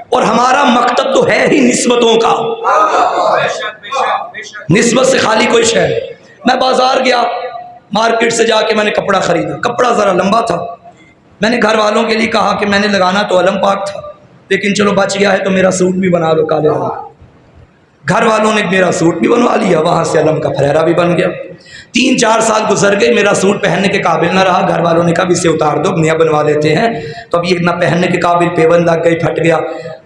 اور ہمارا مکتب تو ہے ہی نسبتوں کا، نسبت سے خالی کوئی شے نہیں۔ میں بازار گیا، مارکیٹ سے جا کے میں نے کپڑا خریدا، کپڑا ذرا لمبا تھا، میں نے گھر والوں کے لیے کہا کہ میں نے لگانا تو علم پاک تھا لیکن چلو بچ گیا ہے تو میرا سوٹ بھی بنا لو کالے رنگ کا۔ گھر والوں نے میرا سوٹ بھی بنوا لیا، وہاں سے علم کا پھریرا بھی بن گیا۔ 3-4 سال گزر گئے، میرا سوٹ پہننے کے قابل نہ رہا، گھر والوں نے کہا اسے اتار دو، نیا بنوا لیتے ہیں، تو اب یہ نہ پہننے کے قابل، پیبند لگ گئی، پھٹ گیا۔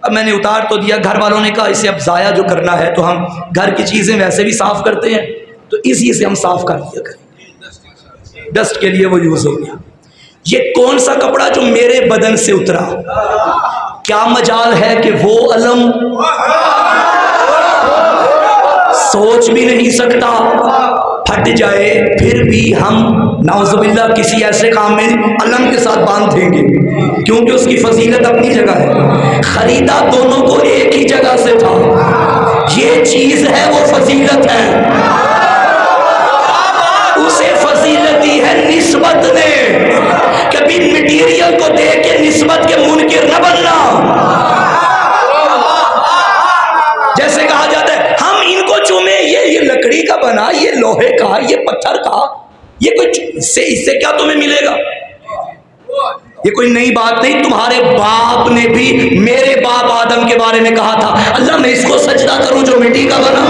اب میں نے اتار تو دیا، گھر والوں نے کہا اسے اب ضائع جو کرنا ہے تو ہم گھر کی چیزیں ویسے بھی صاف کرتے ہیں تو اسی سے ہم صاف کر دیا کریں، ڈسٹ کے لیے وہ یوز ہو گیا۔ یہ کون سا کپڑا جو میرے بدن سے اترا، کیا مجال ہے کہ وہ علم سوچ بھی نہیں سکتا، پھٹ جائے پھر بھی ہم نعوذ کسی ایسے کام میں علم کے ساتھ باندھ دیں گے، کیونکہ اس کی فضیلت اپنی جگہ ہے، خریدا دونوں کو ایک ہی جگہ سے تھا، یہ چیز ہے وہ فضیلت ہے، اسے فضیلت دی ہے نسبت نے، کبھی مٹیریل کو دیکھ کے نسبت کے منکر نہ بننا۔ جیسے کہا جاتا ہے ہم ان کو چومیں، یہ لکڑی کا بنا، یہ لوہے کا، یہ پتھر کا، یہ کوئی اس سے کیا تمہیں ملے گا؟ یہ کوئی نئی بات نہیں، تمہارے باپ نے بھی میرے باپ آدم کے بارے میں کہا تھا اللہ میں اس کو سجدہ کروں جو مٹی کا بنا۔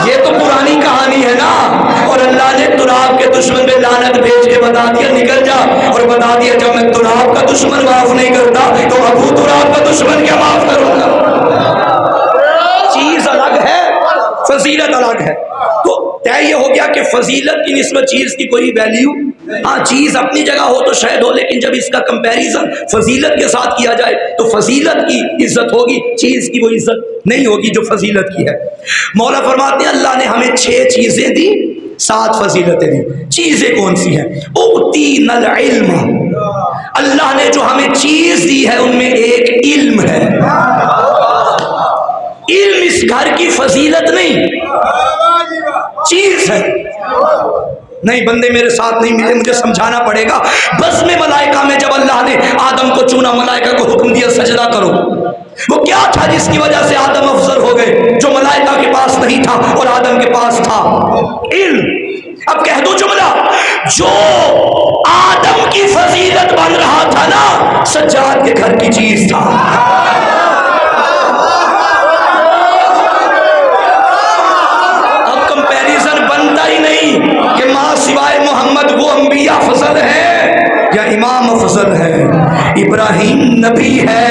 یہ تو پرانی کہانی ہے نا، اور اللہ نے تراب کے دشمن پہ لعنت بھیج کے بتا دیا نکل جا، اور بتا دیا جب میں تراب کا دشمن معاف نہیں کرتا تو ابو تراب کا دشمن کیا معاف کروں گا؟ چیز الگ ہے، فضیلت الگ ہے۔ تو طے یہ ہو گیا کہ فضیلت کی نسبت چیز کی کوئی ویلیو، ہاں چیز اپنی جگہ ہو تو شاید ہو، لیکن جب اس کا کمپیریزن فضیلت کے ساتھ کیا جائے تو فضیلت کی عزت ہوگی، چیز کی وہ عزت نہیں ہوگی جو فضیلت کی ہے۔ مولا فرماتے ہیں اللہ نے ہمیں 6 چیزیں دی، 7 فضیلتیں دی۔ چیزیں کون سی ہیں؟ اوتینا العلم، اللہ نے جو ہمیں چیز دی ہے ان میں ایک علم ہے۔ علم اس گھر کی فضیلت نہیں، چیز ہے۔ نہیں بندے میرے ساتھ نہیں ملے، مجھے سمجھانا پڑے گا۔ بس میں ملائکہ میں جب اللہ نے آدم کو چنا، ملائکہ کو حکم دیا سجدہ کرو، وہ کیا تھا جس کی وجہ سے آدم افضل ہو گئے، جو ملائکہ کے پاس نہیں تھا اور آدم کے پاس تھا؟ علم۔ اب کہہ دو جملہ، جو آدم کی فضیلت بن رہا تھا نا، سجاد کے گھر کی چیز تھا۔ اب کمپیریزن بنتا ہی نہیں کہ ماں سوائے محمد وہ انبیاء افضل ہیں یا امام افضل ہے۔ ابراہیم نبی ہے،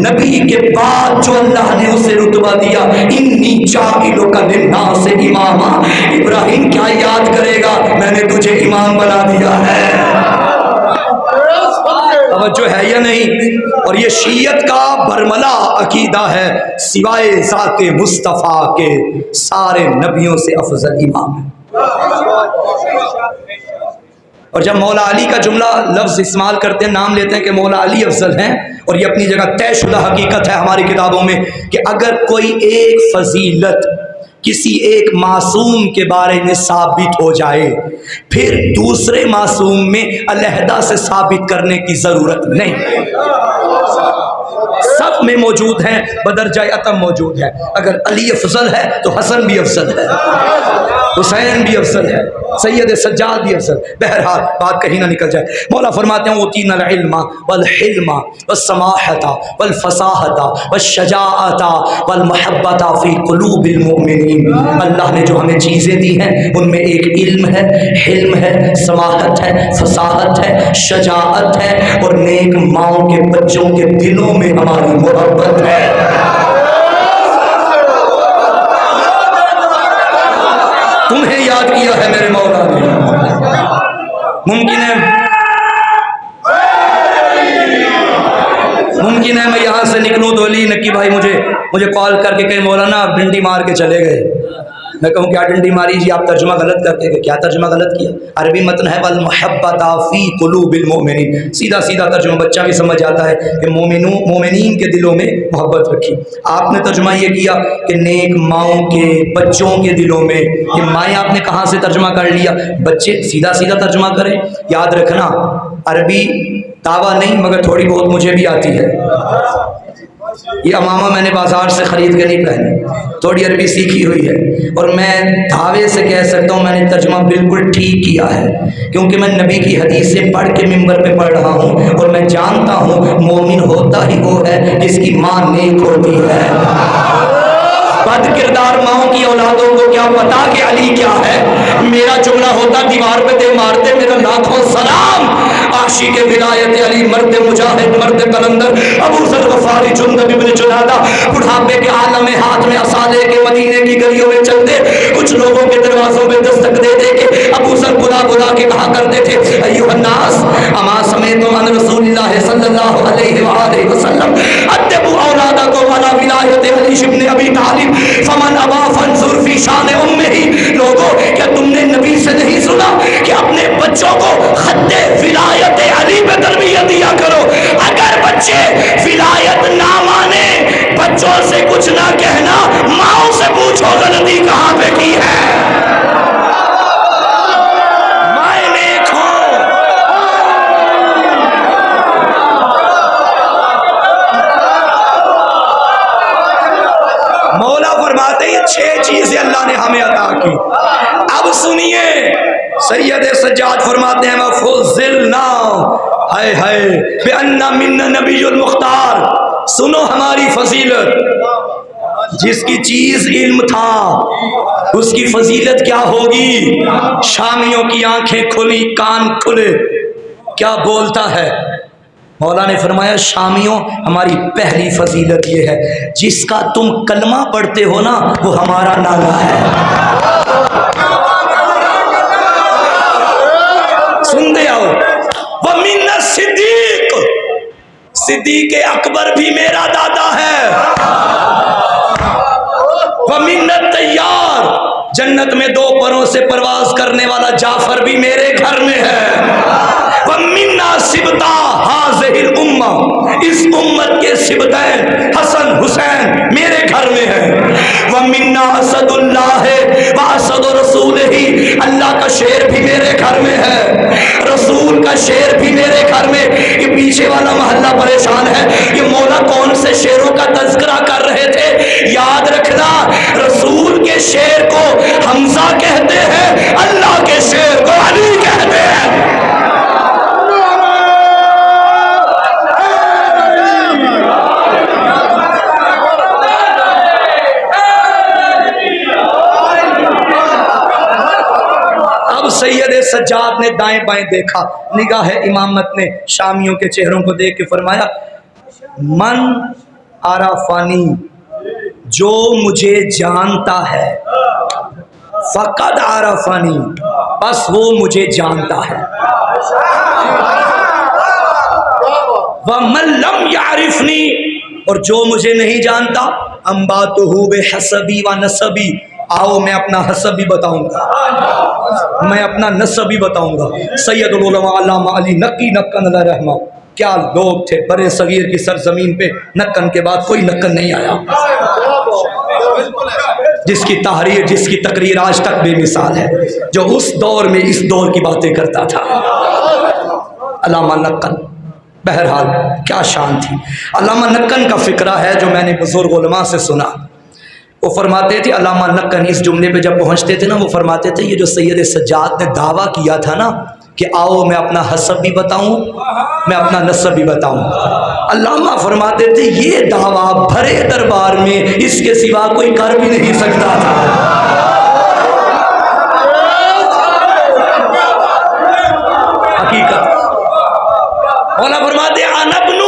نبی کے بعد جو اللہ نے اسے رتبہ دیا انی جاعلک للناس اماما، ابراہیم کیا یاد کرے گا، میں نے تجھے امام بنا دیا ہے۔ توجہ ہے یا نہیں؟ اور یہ شیعت کا برملا عقیدہ ہے، سوائے ذات مصطفیٰ کے سارے نبیوں سے افضل امام ہے۔ اور جب مولا علی کا جملہ لفظ استعمال کرتے ہیں، نام لیتے ہیں کہ مولا علی افضل ہیں، اور یہ اپنی جگہ طے شدہ حقیقت ہے ہماری کتابوں میں کہ اگر کوئی ایک فضیلت کسی ایک معصوم کے بارے میں ثابت ہو جائے پھر دوسرے معصوم میں علیحدہ سے ثابت کرنے کی ضرورت نہیں، سب میں موجود ہیں، بدرجہ اتم موجود ہے۔ اگر علی افضل ہے تو حسن بھی افضل ہے، حسین بھی افضل ہے، سید سجاد بھی افضل۔ بہرحال بات کہیں نہ نکل جائے، مولا فرماتے ہیں اوتینا العلم والحلم والسماحۃ والفصاحۃ والشجاعۃ والمحبۃ فی قلوب المؤمنین۔ اللہ نے جو ہمیں چیزیں دی ہیں ان میں ایک علم ہے، حلم ہے، سماحت ہے، فصاحت ہے، شجاعت ہے، اور نیک ماؤں کے بچوں کے دلوں میں ہماری محبت ہے۔ تمہیں یاد کیا ہے میرے مولا نے۔ ممکن ہے میں یہاں سے نکلوں تو علی نکی بھائی مجھے کال کر کے کہیں مولانا آپ ڈنڈی مار کے چلے گئے، میں کہوں کیا ڈنڈی ماری جی، آپ ترجمہ غلط کرتے کہ کیا ترجمہ غلط کیا؟ عربی متن ہے والمحبۃ فی قلوب المؤمنین، سیدھا سیدھا ترجمہ بچہ بھی سمجھ آتا ہے کہ مومنین کے دلوں میں محبت رکھی۔ آپ نے ترجمہ یہ کیا کہ نیک ماؤں کے بچوں کے دلوں میں، یہ مائیں آپ نے کہاں سے ترجمہ کر لیا؟ بچے سیدھا سیدھا ترجمہ کریں۔ یاد رکھنا عربی دعویٰ نہیں مگر تھوڑی بہت مجھے بھی آتی ہے، یہ امامہ میں نے بازار سے خرید کے نہیں پہنی، تھوڑی عربی سیکھی ہوئی ہے، اور میں دعوے سے کہہ سکتا ہوں میں نے ترجمہ بالکل ٹھیک کیا ہے، کیونکہ میں نبی کی حدیثیں پڑھ کے ممبر پہ پڑھ رہا ہوں، اور میں جانتا ہوں مومن ہوتا ہی وہ ہے جس کی ماں نیک ہوتی ہے۔ بد کردار ماؤں کی اولادوں کو کیا پتا کہ علی کیا ہے؟ میرا جملہ ہوتا دیوار پہ دے مارتے میرا لاکھوں سلام، عاشق ولایت علی، مرد مجاہد، مرد قلندر، ابو ذر غفاری، جندب ابن جنادہ، بڑھاپے کے عالم ہاتھ میں عصا لے کے مدینے کی گلیوں میں چلتے، کچھ لوگوں کے دروازوں میں دستک دے دے کے ابو ذر بلا بلا کے کہا کرتے تھے ایھا الناس اما سمعتم عن رسول اللہ صلی اللہ علیہ وآلہ وسلم ادبوا اولادکم علی ولایت علی علیش ابن ابی طالب فمن ابا فانظر فی شان امہ. لوگوں کیا تم نے نبی سے نہیں سنا کہ اپنے بچوں کو خط ولایت علی پہ تربیت دیا کرو؟ اگر بچے ولایت نہ مانے، بچوں سے کچھ نہ کہنا، ماؤں سے پوچھو غلطی کہاں پہ کی ہے. مائیں نیک ہوں. مولا فرماتے ہیں 6 چیزیں اللہ نے ہمیں عطا کی. اب سنیے سید سجاد فرماتے ہیں وَفُضِّلْنَا ہائے ہائے بِأَنَّ مِنَّ نَبِيُّ الْمُخْتَارِ. سنو ہماری فضیلت. جس کی چیز علم تھا اس کی فضیلت کیا ہوگی؟ شامیوں کی آنکھیں کھلی، کان کھلے، کیا بولتا ہے؟ مولا نے فرمایا شامیوں ہماری پہلی فضیلت یہ ہے جس کا تم کلمہ پڑھتے ہو نا وہ ہمارا نانا ہے. سنتے آؤ. وَمِنَ الصِّدِّيقِ، صدیق اکبر بھی میرا دادا ہے. وَمِنَ الطَّيَّارِ، جنت میں 2 پروں سے پرواز کرنے والا جعفر بھی میرے گھر میں ہے. وَمِنَّا سِبْطَا هَٰذِهِ الْأُمَّةِ، اس امت کے سبتین حسن حسین میرے گھر میں ہے. وَمِنَّا اسد اللہ واسد رسولہ، اللہ کا شیر بھی میرے گھر میں ہے، رسول کا شیر بھی میرے گھر میں. یہ پیچھے والا محلہ پریشان ہے، یہ مولا کون سے شیروں کا تذکرہ کر رہے تھے؟ یاد رکھنا رسول کے شیر کو حمزہ کہتے ہیں، اللہ کے شیر کو علی کہتے ہیں. سید سجاد نے دائیں بائیں دیکھا، نگاہ امامت نے شامیوں کے چہروں کو دیکھ کے فرمایا من عرفانی، جو مجھے جانتا ہے، فقد عرفانی، بس وہ مجھے جانتا ہے. وَمَن لَّمْ يَعْرِفْنِي، اور جو مجھے نہیں جانتا أَنبَأْتُهُ بِحَسَبِي وَنَسَبِي، آؤ میں اپنا حسب بھی بتاؤں گا، میں اپنا نسب بھی بتاؤں گا. سید العلماء علامہ علی نقی نکن اللہ رحمہ، کیا لوگ تھے برے صغیر کی سرزمین پہ. نکن کے بعد کوئی نکن نہیں آیا جس کی تحریر جس کی تقریر آج تک بے مثال ہے، جو اس دور میں اس دور کی باتیں کرتا تھا. علامہ نکن، بہرحال کیا شان تھی. علامہ نکن کا فقرہ ہے جو میں نے بزرگ علماء سے سنا. وہ فرماتے تھے علامہ نکن اس جملے پہ جب پہنچتے تھے نا، وہ فرماتے تھے یہ جو سید سجاد نے دعویٰ کیا تھا نا کہ آؤ میں اپنا حسب بھی بتاؤں، میں اپنا نسب بھی بتاؤں، علامہ فرماتے تھے یہ دعویٰ بھرے دربار میں اس کے سوا کوئی کر بھی نہیں سکتا تھا. حقیقت مولا فرماتے انا ابن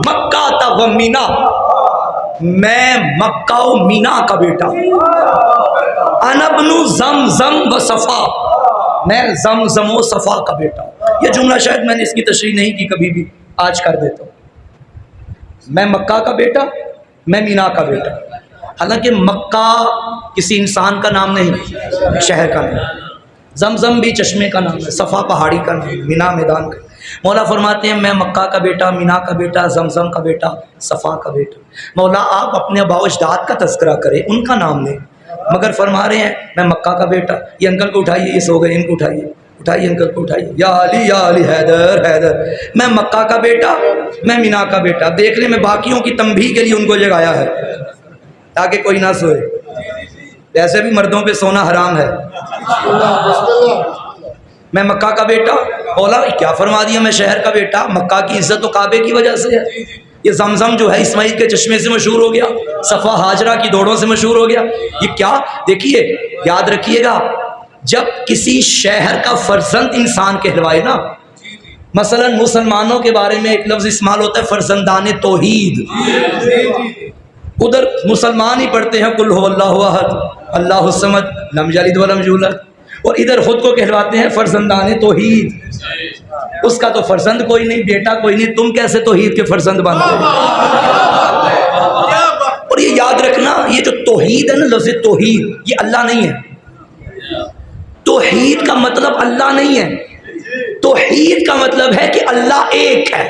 مکہ و مینا، میں مکہ و مینا کا بیٹا ہوں. انا ابن زمزم و صفا، میں زمزم و صفا کا بیٹا ہوں. یہ جملہ شاید میں نے اس کی تشریح نہیں کی کبھی بھی، آج کر دیتا ہوں. میں مکہ کا بیٹا، میں مینا کا بیٹا. حالانکہ مکہ کسی انسان کا نام نہیں، شہر کا نام. زمزم بھی چشمے کا نام ہے، صفا پہاڑی کا نام، مینا میدان کا. مولا فرماتے ہیں میں مکہ کا بیٹا، مینا کا بیٹا، زمزم کا بیٹا، صفا کا بیٹا. مولا آپ اپنے آباء و اجداد کا تذکرہ کریں، ان کا نام لیں، مگر فرما رہے ہیں میں مکہ کا بیٹا. یہ انکل کو اٹھائیے، یہ سو گئے، ان کو اٹھائیے، اٹھائیے انکل کو اٹھائیے. یا علی حیدر حیدر. میں مکہ کا بیٹا، میں مینا کا بیٹا. دیکھ لیں میں باقیوں کی تنبیہ کے لیے ان کو جگایا ہے تاکہ کوئی نہ سوئے. ویسے بھی مردوں پہ سونا حرام ہے. میں مکہ کا بیٹا. بولا کیا فرما دیا میں شہر کا بیٹا. مکہ کی عزت تو کعبے کی وجہ سے ہے. یہ زمزم جو ہے اسماعیل کے چشمے سے مشہور ہو گیا، صفا ہاجرہ کی دوڑوں سے مشہور ہو گیا. یہ کیا؟ دیکھیے یاد رکھیے گا، جب کسی شہر کا فرزند انسان کہلوائے نا، مثلا مسلمانوں کے بارے میں ایک لفظ استعمال ہوتا ہے فرزندان توحید. ادھر مسلمان ہی پڑھتے ہیں قل هو اللہ احد اللہ الصمد لم یلد ولم یولد، اور ادھر خود کو کہلواتے ہیں فرزندان توحید. اس کا تو فرزند کوئی نہیں، بیٹا کوئی نہیں، تم کیسے توحید کے فرزند بنتے ہو؟ اور یہ یاد رکھنا، یہ جو توحید ہے نا، لفظ توحید یہ اللہ نہیں ہے. توحید کا مطلب اللہ نہیں ہے. توحید کا مطلب ہے کہ اللہ ایک ہے،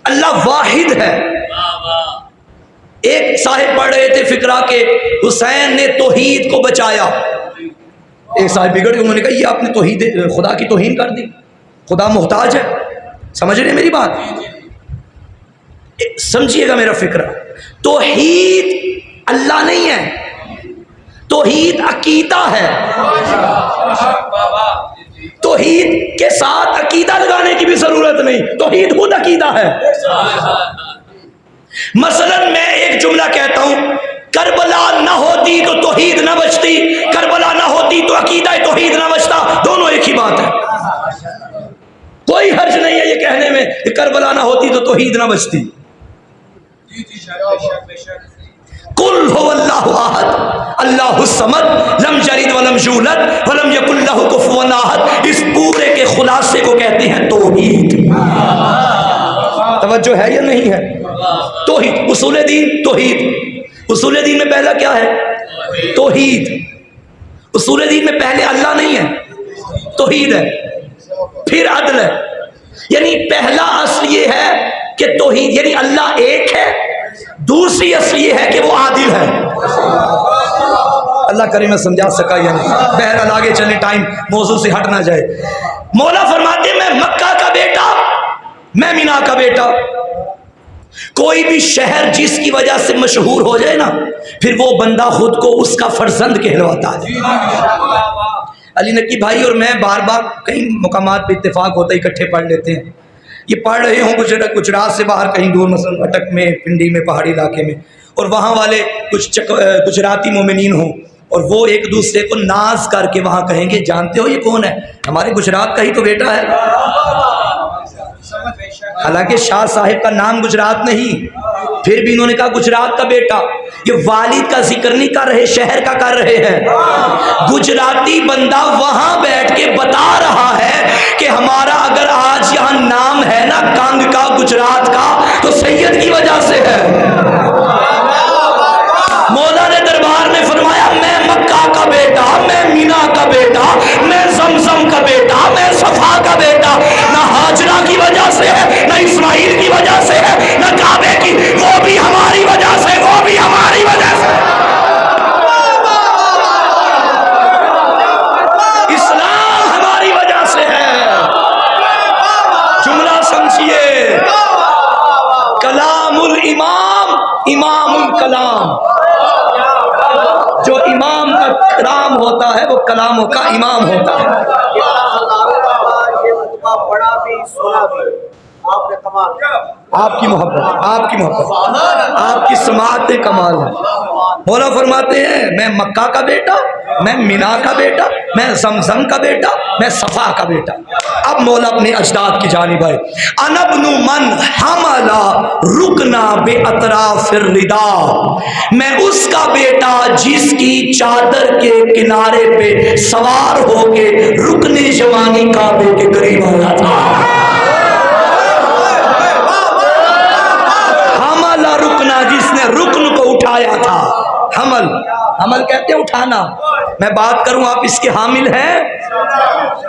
اللہ واحد ہے. ایک صاحب پڑھ رہے تھے فقرہ کے، حسین نے توحید کو بچایا. ایک صاحب بگڑ گئے، انہوں نے کہا یہ آپ نے توحید خدا کی توہین کر دی، خدا محتاج ہے. سمجھ رہے ہیں میری بات؟ سمجھیے گا میرا فکرہ. توحید اللہ نہیں ہے، توحید عقیدہ ہے. توحید کے ساتھ عقیدہ لگانے کی بھی ضرورت نہیں، توحید خود عقیدہ ہے. مثلا میں ایک جملہ کہتا ہوں، کربلا نہ ہوتی تو توحید نہ بچتی، کربلا نہ ہوتی تو عقیدہ توحید نہ بچتا. دونوں ایک ہی بات ہے، کوئی حرج نہیں ہے یہ کہنے میں کہ کربلا نہ ہوتی تو توحید نہ بچتی. قل هو اللہ احد اللہ الصمد لم یلد ولم یولد ولم یکن لہ کفوا احد. اس پورے کے خلاصے کو کہتے ہیں توحید. توجہ ہے یا نہیں ہے؟ توحید، اصول دین توحید. اصول دین میں پہلا کیا ہے؟ توحید. اصول دین میں پہلے اللہ نہیں ہے، توحید ہے، پھر عدل ہے. یعنی پہلا اصل یہ ہے کہ توحید یعنی اللہ ایک ہے، دوسری اصل یہ ہے کہ وہ عادل ہے. اللہ کرے میں سمجھا سکا یا نہیں. بہرحال آگے چلے، ٹائم موضوع سے ہٹ نہ جائے. مولا فرماتے ہیں میں مکہ کا بیٹا، میں مینا کا بیٹا. کوئی بھی شہر جس کی وجہ سے مشہور ہو جائے نا، پھر وہ بندہ خود کو اس کا فرزند کہلواتا ہے. علی نقی بھائی اور میں بار بار کئی مقامات پہ اتفاق ہوتا ہے، اکٹھے پڑھ لیتے ہیں. یہ پڑھ رہے ہوں گجرات سے باہر کہیں دور، مثلا اٹک میں، پنڈی میں، پہاڑی علاقے میں، اور وہاں والے کچھ گجراتی مومنین ہوں، اور وہ ایک دوسرے کو ناز کر کے وہاں کہیں گے جانتے ہو یہ کون ہے؟ ہمارے گجرات کا ہی تو بیٹا ہے. حالانکہ شاہ صاحب کا نام گجرات نہیں، پھر بھی انہوں نے کہا گجرات کا بیٹا. یہ والد کا ذکر نہیں کر رہے، شہر کا کر رہے ہیں. گجراتی بندہ وہاں بیٹھ کے بتا رہا ہے کہ ہمارا اگر آج یہاں نام ہے نا کنگ کا، گجرات کا، تو سید کی وجہ سے ہے. مولا نے دربار میں فرمایا میں مکہ کا بیٹا، میں مینا کا بیٹا، میں زمزم کا بیٹا، میں صفا کا بیٹا. نہ ہاجرہ کی وجہ سے ہے، نہ اسماعیل کی وجہ سے ہے، نہ کعبے کی، وہ بھی ہماری وجہ سے، وہ بھی ہماری وجہ سے. اسلام ہماری وجہ سے ہے. جملہ سمجھیے، کلام الامام امام الکلام. جو امام کا کلام ہوتا ہے وہ کلاموں کا امام ہوتا ہے. آپ کی محبت، آپ کی محبت، آپ کی سماعت کمال ہے. مولا فرماتے ہیں میں مکہ کا بیٹا، میں مینا کا بیٹا، میں زمزم کا بیٹا، میں صفا کا بیٹا. اب مولا اپنے اجداد کی جانب آئے. انا ابن من حمل رکنا بے اطراف الردا. میں اس کا بیٹا جس کی چادر کے کنارے پہ سوار ہو کے رکن جوانی کعبے کے قریب آیا تھا. حمل رکنا، جس نے رکن کو اٹھایا تھا. حمل، حمل کہتے ہیں اٹھانا. میں بات کروں آپ اس کے حامل ہیں،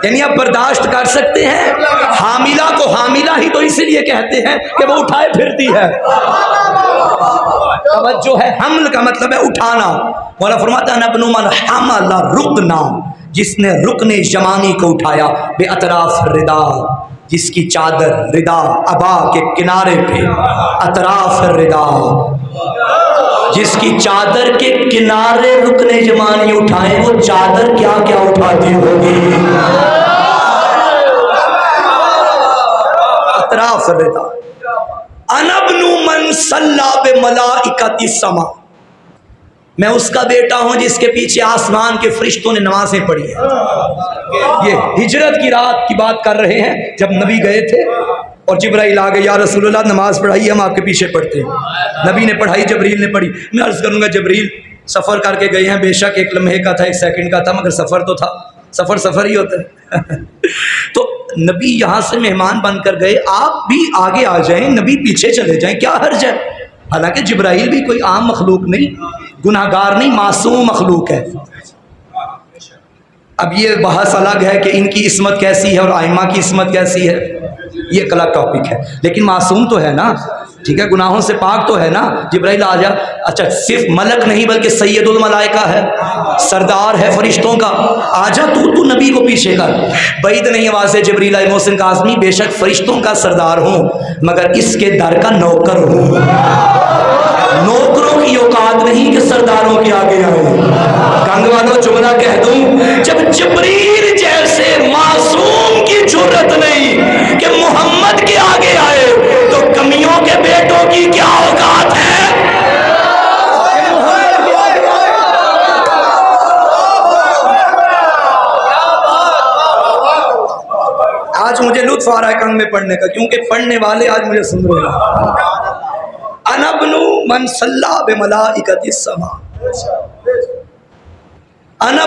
یعنی آپ برداشت کر سکتے ہیں. حاملہ کو حاملہ ہی تو اسی لیے کہتے ہیں کہ وہ اٹھائے پھرتی ہے. توجہ ہے، حمل کا مطلب ہے اٹھانا. مولا فرماتا ہے ابن من حمل رکنا، جس نے رکن جمانی کو اٹھایا، بے اطراف ردا، جس کی چادر ردا ابا کے کنارے پہ، اطراف ردا، جس کی چادر کے کنارے رکن جمانی اٹھائے. وہ چادر کیا کیا اٹھاتی ہوگی؟ اطراف ردا. انا ابن من صلی بملائکۃ السماء. میں اس کا بیٹا ہوں جس کے پیچھے آسمان کے فرشتوں نے نمازیں پڑھی ہیں. یہ ہجرت کی رات کی بات کر رہے ہیں جب نبی گئے تھے اور جبرائیل آ گئے، یا رسول اللہ نماز پڑھائی، ہم آپ کے پیچھے پڑھتے ہیں. نبی نے پڑھائی، جبریل نے پڑھی. میں عرض کروں گا جبریل سفر کر کے گئے ہیں، بے شک ایک لمحے کا تھا، ایک سیکنڈ کا تھا، مگر سفر تو تھا. سفر سفر ہی ہوتا ہے. تو نبی یہاں سے مہمان بن کر گئے، آپ بھی آگے آ جائیں، نبی پیچھے چلے جائیں، کیا حرج ہے؟ حالانکہ جبرائیل بھی کوئی عام مخلوق نہیں، گناہگار نہیں، معصوم مخلوق ہے۔ اب یہ بحث الگ ہے کہ ان کی عصمت کیسی ہے اور ائمہ کی عصمت کیسی ہے، یہ ایک الگ ٹاپک ہے، لیکن معصوم تو ہے نا، ٹھیک ہے، گناہوں سے پاک تو ہے نا۔ جبرائیل آ جا، اچھا صرف ملک نہیں بلکہ سید الملائکہ ہے، سردار ہے فرشتوں کا، آ جا تو نبی کو پیچھے کر۔ بعید نہیں واضح جبریل علیہ محسن کاظمی، بے شک فرشتوں کا سردار ہوں مگر اس کے در کا نوکر ہوں۔ نوکروں کی اوقات نہیں کہ سرداروں کے آگے آئے۔ گنگ والوں جملہ کہہ دوں، جب جبریل جیسے معصوم کی جرت نہیں کہ محمد کے آگے آئے تو کمیوں کے بیٹوں کی کیا اوقات ہے۔ آج مجھے لطف آ رہا ہے کنگ میں پڑھنے کا، کیونکہ پڑھنے والے آج مجھے سن رہے ہیں۔ انا ابن من صلی بملائکۃ السماء، انا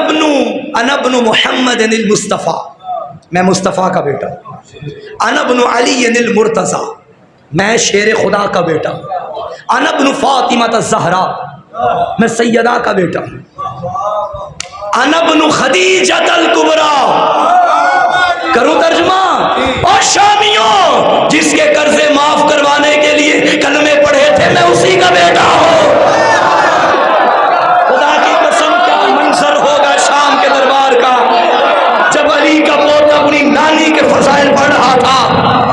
ابن محمد المصطفیٰ، میں مصطفیٰ کا بیٹا، انا ابن علی المرتضیٰ، میں شیر خدا کا بیٹا، انا ابن فاطمہ الزہرا، میں سیدہ کا بیٹا، انا ابن خدیجہ الکبریٰ۔ کروں ترجمہ؟ اور شامیوں، جس کے قرضے معاف کروانے کے لیے کلمے پڑھے تھے میں اسی کا بیٹا ہوں۔ خدا کی قسم کیا منظر ہوگا شام کے دربار کا، جب علی کا پوتا اپنی نانی کے فضائل پڑھ رہا تھا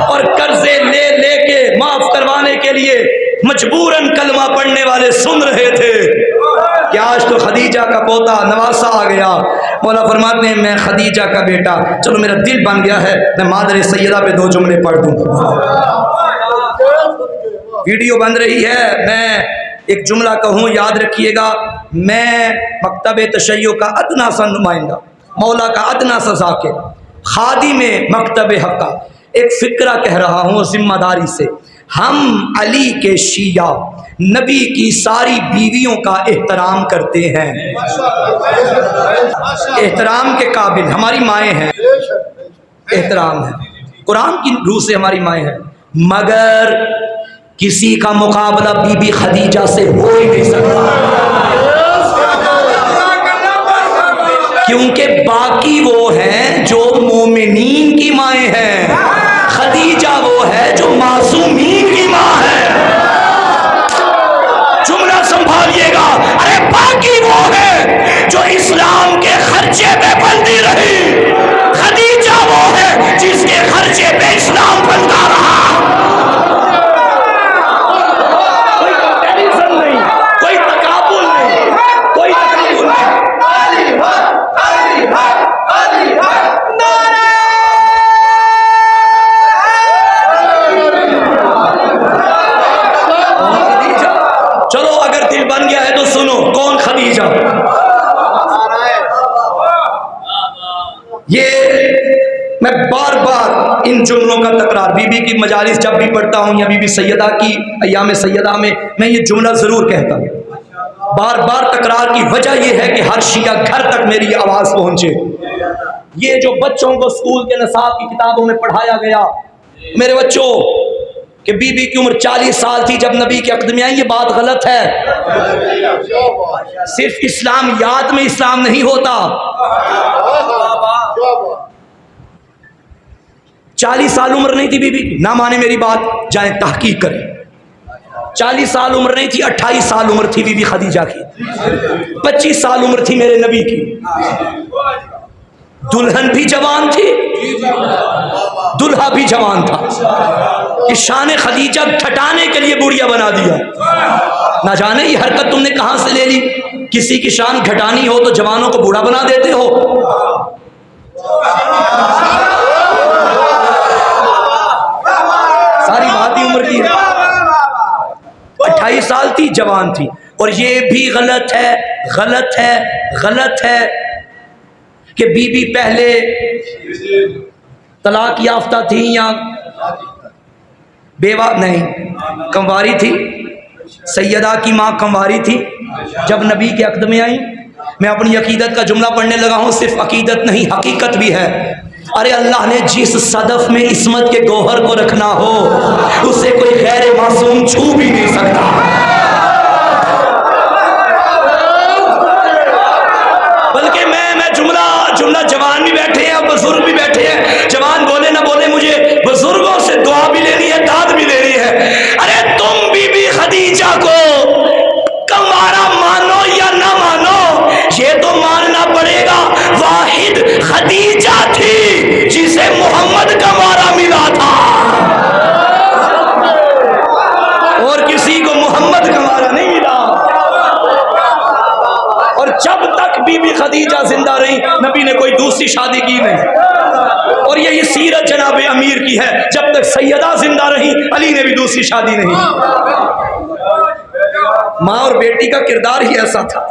اور قرضے لے لے کے معاف کروانے کے لیے مجبوراً کلمہ پڑھنے والے سن رہے تھے کہ آج تو خدیجہ کا پوتا نواسا آ گیا۔ مولا فرماتے ہیں میں خدیجہ کا بیٹا، چلو میرا دل بن گیا ہے میں مادر سیدہ پہ 2 جملے پڑھ دوں۔ ویڈیو بن رہی ہے، میں ایک جملہ کہوں یاد رکھیے گا، میں مکتب تشیع کا ادنا سا نمائندہ، مولا کا ادنا سا ذاکر، خادم مکتب حق کا ایک فکرہ کہہ رہا ہوں ذمہ داری سے۔ ہم علی کے شیعہ نبی کی ساری بیویوں کا احترام کرتے ہیں، احترام کے قابل ہماری مائیں ہیں، احترام ہے، قرآن کی روح سے ہماری مائیں ہیں، مگر کسی کا مقابلہ بی بی خدیجہ سے ہو ہی نہیں سکتا، کیونکہ باقی وہ ہیں جو مومنین کی مائیں ہیں، خدیجہ وہ ہے جو معصومین کی ماں ہے۔ جملہ سنبھالیے گا، ارے باقی وہ ہے جو اسلام کے خرچے پہ پلتی رہی، خدیجہ وہ ہے جس کے خرچے پہ اسلام پلتا رہا۔ کوئی کمپیریزن نہیں، کوئی تقابل نہیں، کوئی تقابل نہیں۔ علی حق، علی حق، علی حق، نعرہ چلو اگر دل بن گیا ہے تو سنو، کون خدیجہ؟ یہ میں بار بار ان جملوں کا تکرار، بی بی کی مجالس جب بھی پڑھتا ہوں یا بی بی سیدہ کی ایام سیدہ میں یہ جملہ ضرور کہتا ہوں، بار بار تکرار کی وجہ یہ ہے کہ ہر شیعہ گھر تک میری آواز پہنچے۔ یہ جو بچوں کو اسکول کے نصاب کی کتابوں میں پڑھایا گیا، میرے بچوں کہ بی بی کی عمر 40 سال تھی جب نبی کے عقد میں آئی، یہ بات غلط ہے۔ صرف اسلامیات میں اسلام نہیں ہوتا۔ 40 سال عمر نہیں تھی بی بی کی، نہ مانے میری بات، جائیں تحقیق کریں۔ 40 سال عمر نہیں تھی، 28 سال عمر تھی بی بی خدیجہ کی، 25 سال عمر تھی میرے نبی کی، دلہن بھی جوان تھی، دلہا بھی جوان تھا، کہ شان خدیجہ گھٹانے کے لیے بوڑھیا بنا دیا۔ نہ جانے یہ حرکت تم نے کہاں سے لے لی، کسی کی شان گھٹانی ہو تو جوانوں کو بوڑھا بنا دیتے ہو۔ ساری بات ہی عمر کی ہے، 28 سال تھی، جوان تھی۔ اور یہ بھی غلط ہے، غلط ہے، غلط ہے کہ بی بی پہلے طلاق یافتہ تھی یا بیوہ، نہیں، کنواری تھی، سیدہ کی ماں کنواری تھی جب نبی کے عقد میں آئی۔ میں اپنی عقیدت کا جملہ پڑھنے لگا ہوں، صرف عقیدت نہیں حقیقت بھی ہے۔ ارے اللہ نے جس صدف میں عصمت کے گوہر کو رکھنا ہو اسے کوئی غیر معصوم چھو بھی نہیں سکتا۔ جب تک بی بی خدیجہ زندہ رہی نبی نے کوئی دوسری شادی کی نہیں، اور یہی سیرت جناب امیر کی ہے، جب تک سیدہ زندہ رہی علی نے بھی دوسری شادی نہیں کی۔ ماں اور بیٹی کا کردار ہی ایسا تھا۔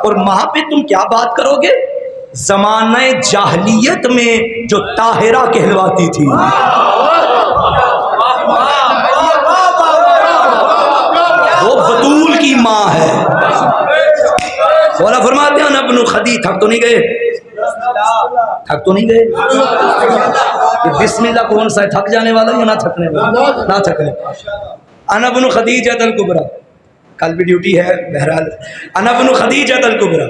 اور ماں پہ تم کیا بات کرو گے، زمانہ جاہلیت میں جو طاہرہ کہلواتی تھی، وہ بطول کی ماں ہے۔ مولا فرماتے ہیں ابن خدی، تھک تو نہیں گئے، تھک تو نہیں گئے، بسم اللہ کون سا ہے، تھک جانے والا یا نہ تھکنے والا، نہ تھکنے۔ انا ابن خدیجہ الکبریٰ، کل بھی ڈیوٹی ہے بہرحال۔ انا ابن خدیجہ الکبریٰ،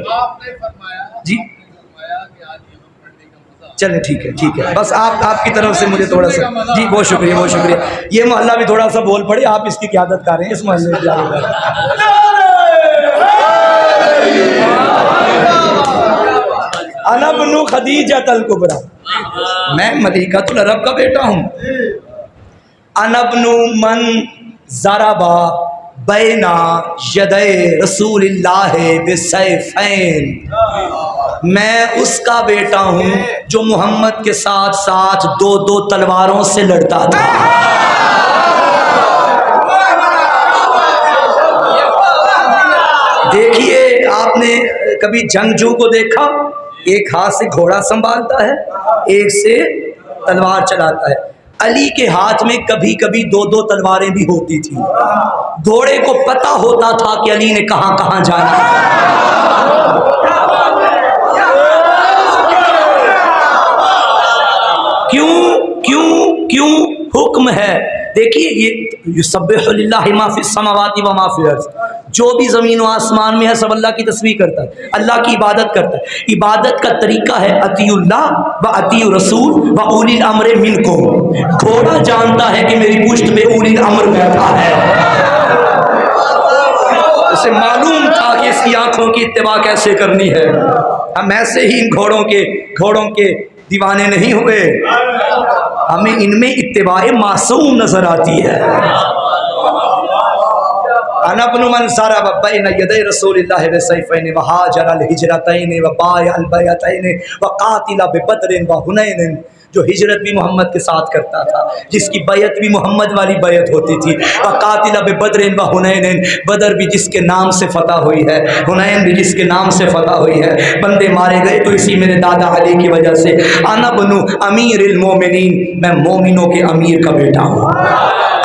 جی چلیں ٹھیک ہے ٹھیک ہے، بس آپ کی طرف سے مجھے تھوڑا سا، جی بہت شکریہ بہت شکریہ۔ یہ محلہ بھی تھوڑا سا بول پڑے، آپ اس کی قیادت کر رہے ہیں اس محلے میں۔ انا ابن خدیجہ الکبریٰ، میں ملیکۃ العرب کا بیٹا ہوں۔ انا ابن من ضربا بین یدی رسول اللہ بسیفین، میں اس کا بیٹا ہوں جو محمد کے ساتھ ساتھ دو دو تلواروں سے لڑتا تھا۔ دیکھیے آپ نے کبھی جنگجو کو دیکھا، ایک ہاتھ سے گھوڑا سنبھالتا ہے، ایک سے تلوار چلاتا ہے۔ علی کے ہاتھ میں کبھی کبھی دو دو تلواریں بھی ہوتی تھی، گھوڑے کو پتہ ہوتا تھا کہ علی نے کہاں کہاں جانا ہے۔ کیوں حکم ہے؟ دیکھیے یہ یسبح للہ ما فی السماوات و ما فی الارض، جو بھی زمین و آسمان میں ہے سب اللہ کی تسبیح کرتا ہے، اللہ کی عبادت کرتا ہے۔ عبادت کا طریقہ ہے اطیعوا اللہ و اطیعوا الرسول و اولی الامر منکم۔ گھوڑا جانتا ہے کہ میری پشت پہ اولی الامر بیٹھا ہے، اسے معلوم تھا کہ اس کی آنکھوں کی اتباع کیسے کرنی ہے۔ ہم ایسے ہی ان گھوڑوں کے دیوانے نہیں ہوئے، ہمیں ان میں اتباع معصوم نظر آتی ہے۔ انا ابن من ضرب بین یدی رسول اللہ بسیفین وہاجر الہجرتین وبایع البیعتین وقاتل ببدر وحنین، جو ہجرت بھی محمد کے ساتھ کرتا تھا، جس کی بیعت بھی محمد والی بیعت ہوتی تھی۔ وقاتل ببدر وحنین، بدر بھی جس کے نام سے فتح ہوئی ہے، حنین بھی جس کے نام سے فتح ہوئی ہے، بندے مارے گئے تو اسی میرے دادا علی کی وجہ سے۔ انا ابن امیر المومنین، میں مومنوں کے امیر کا بیٹا ہوں۔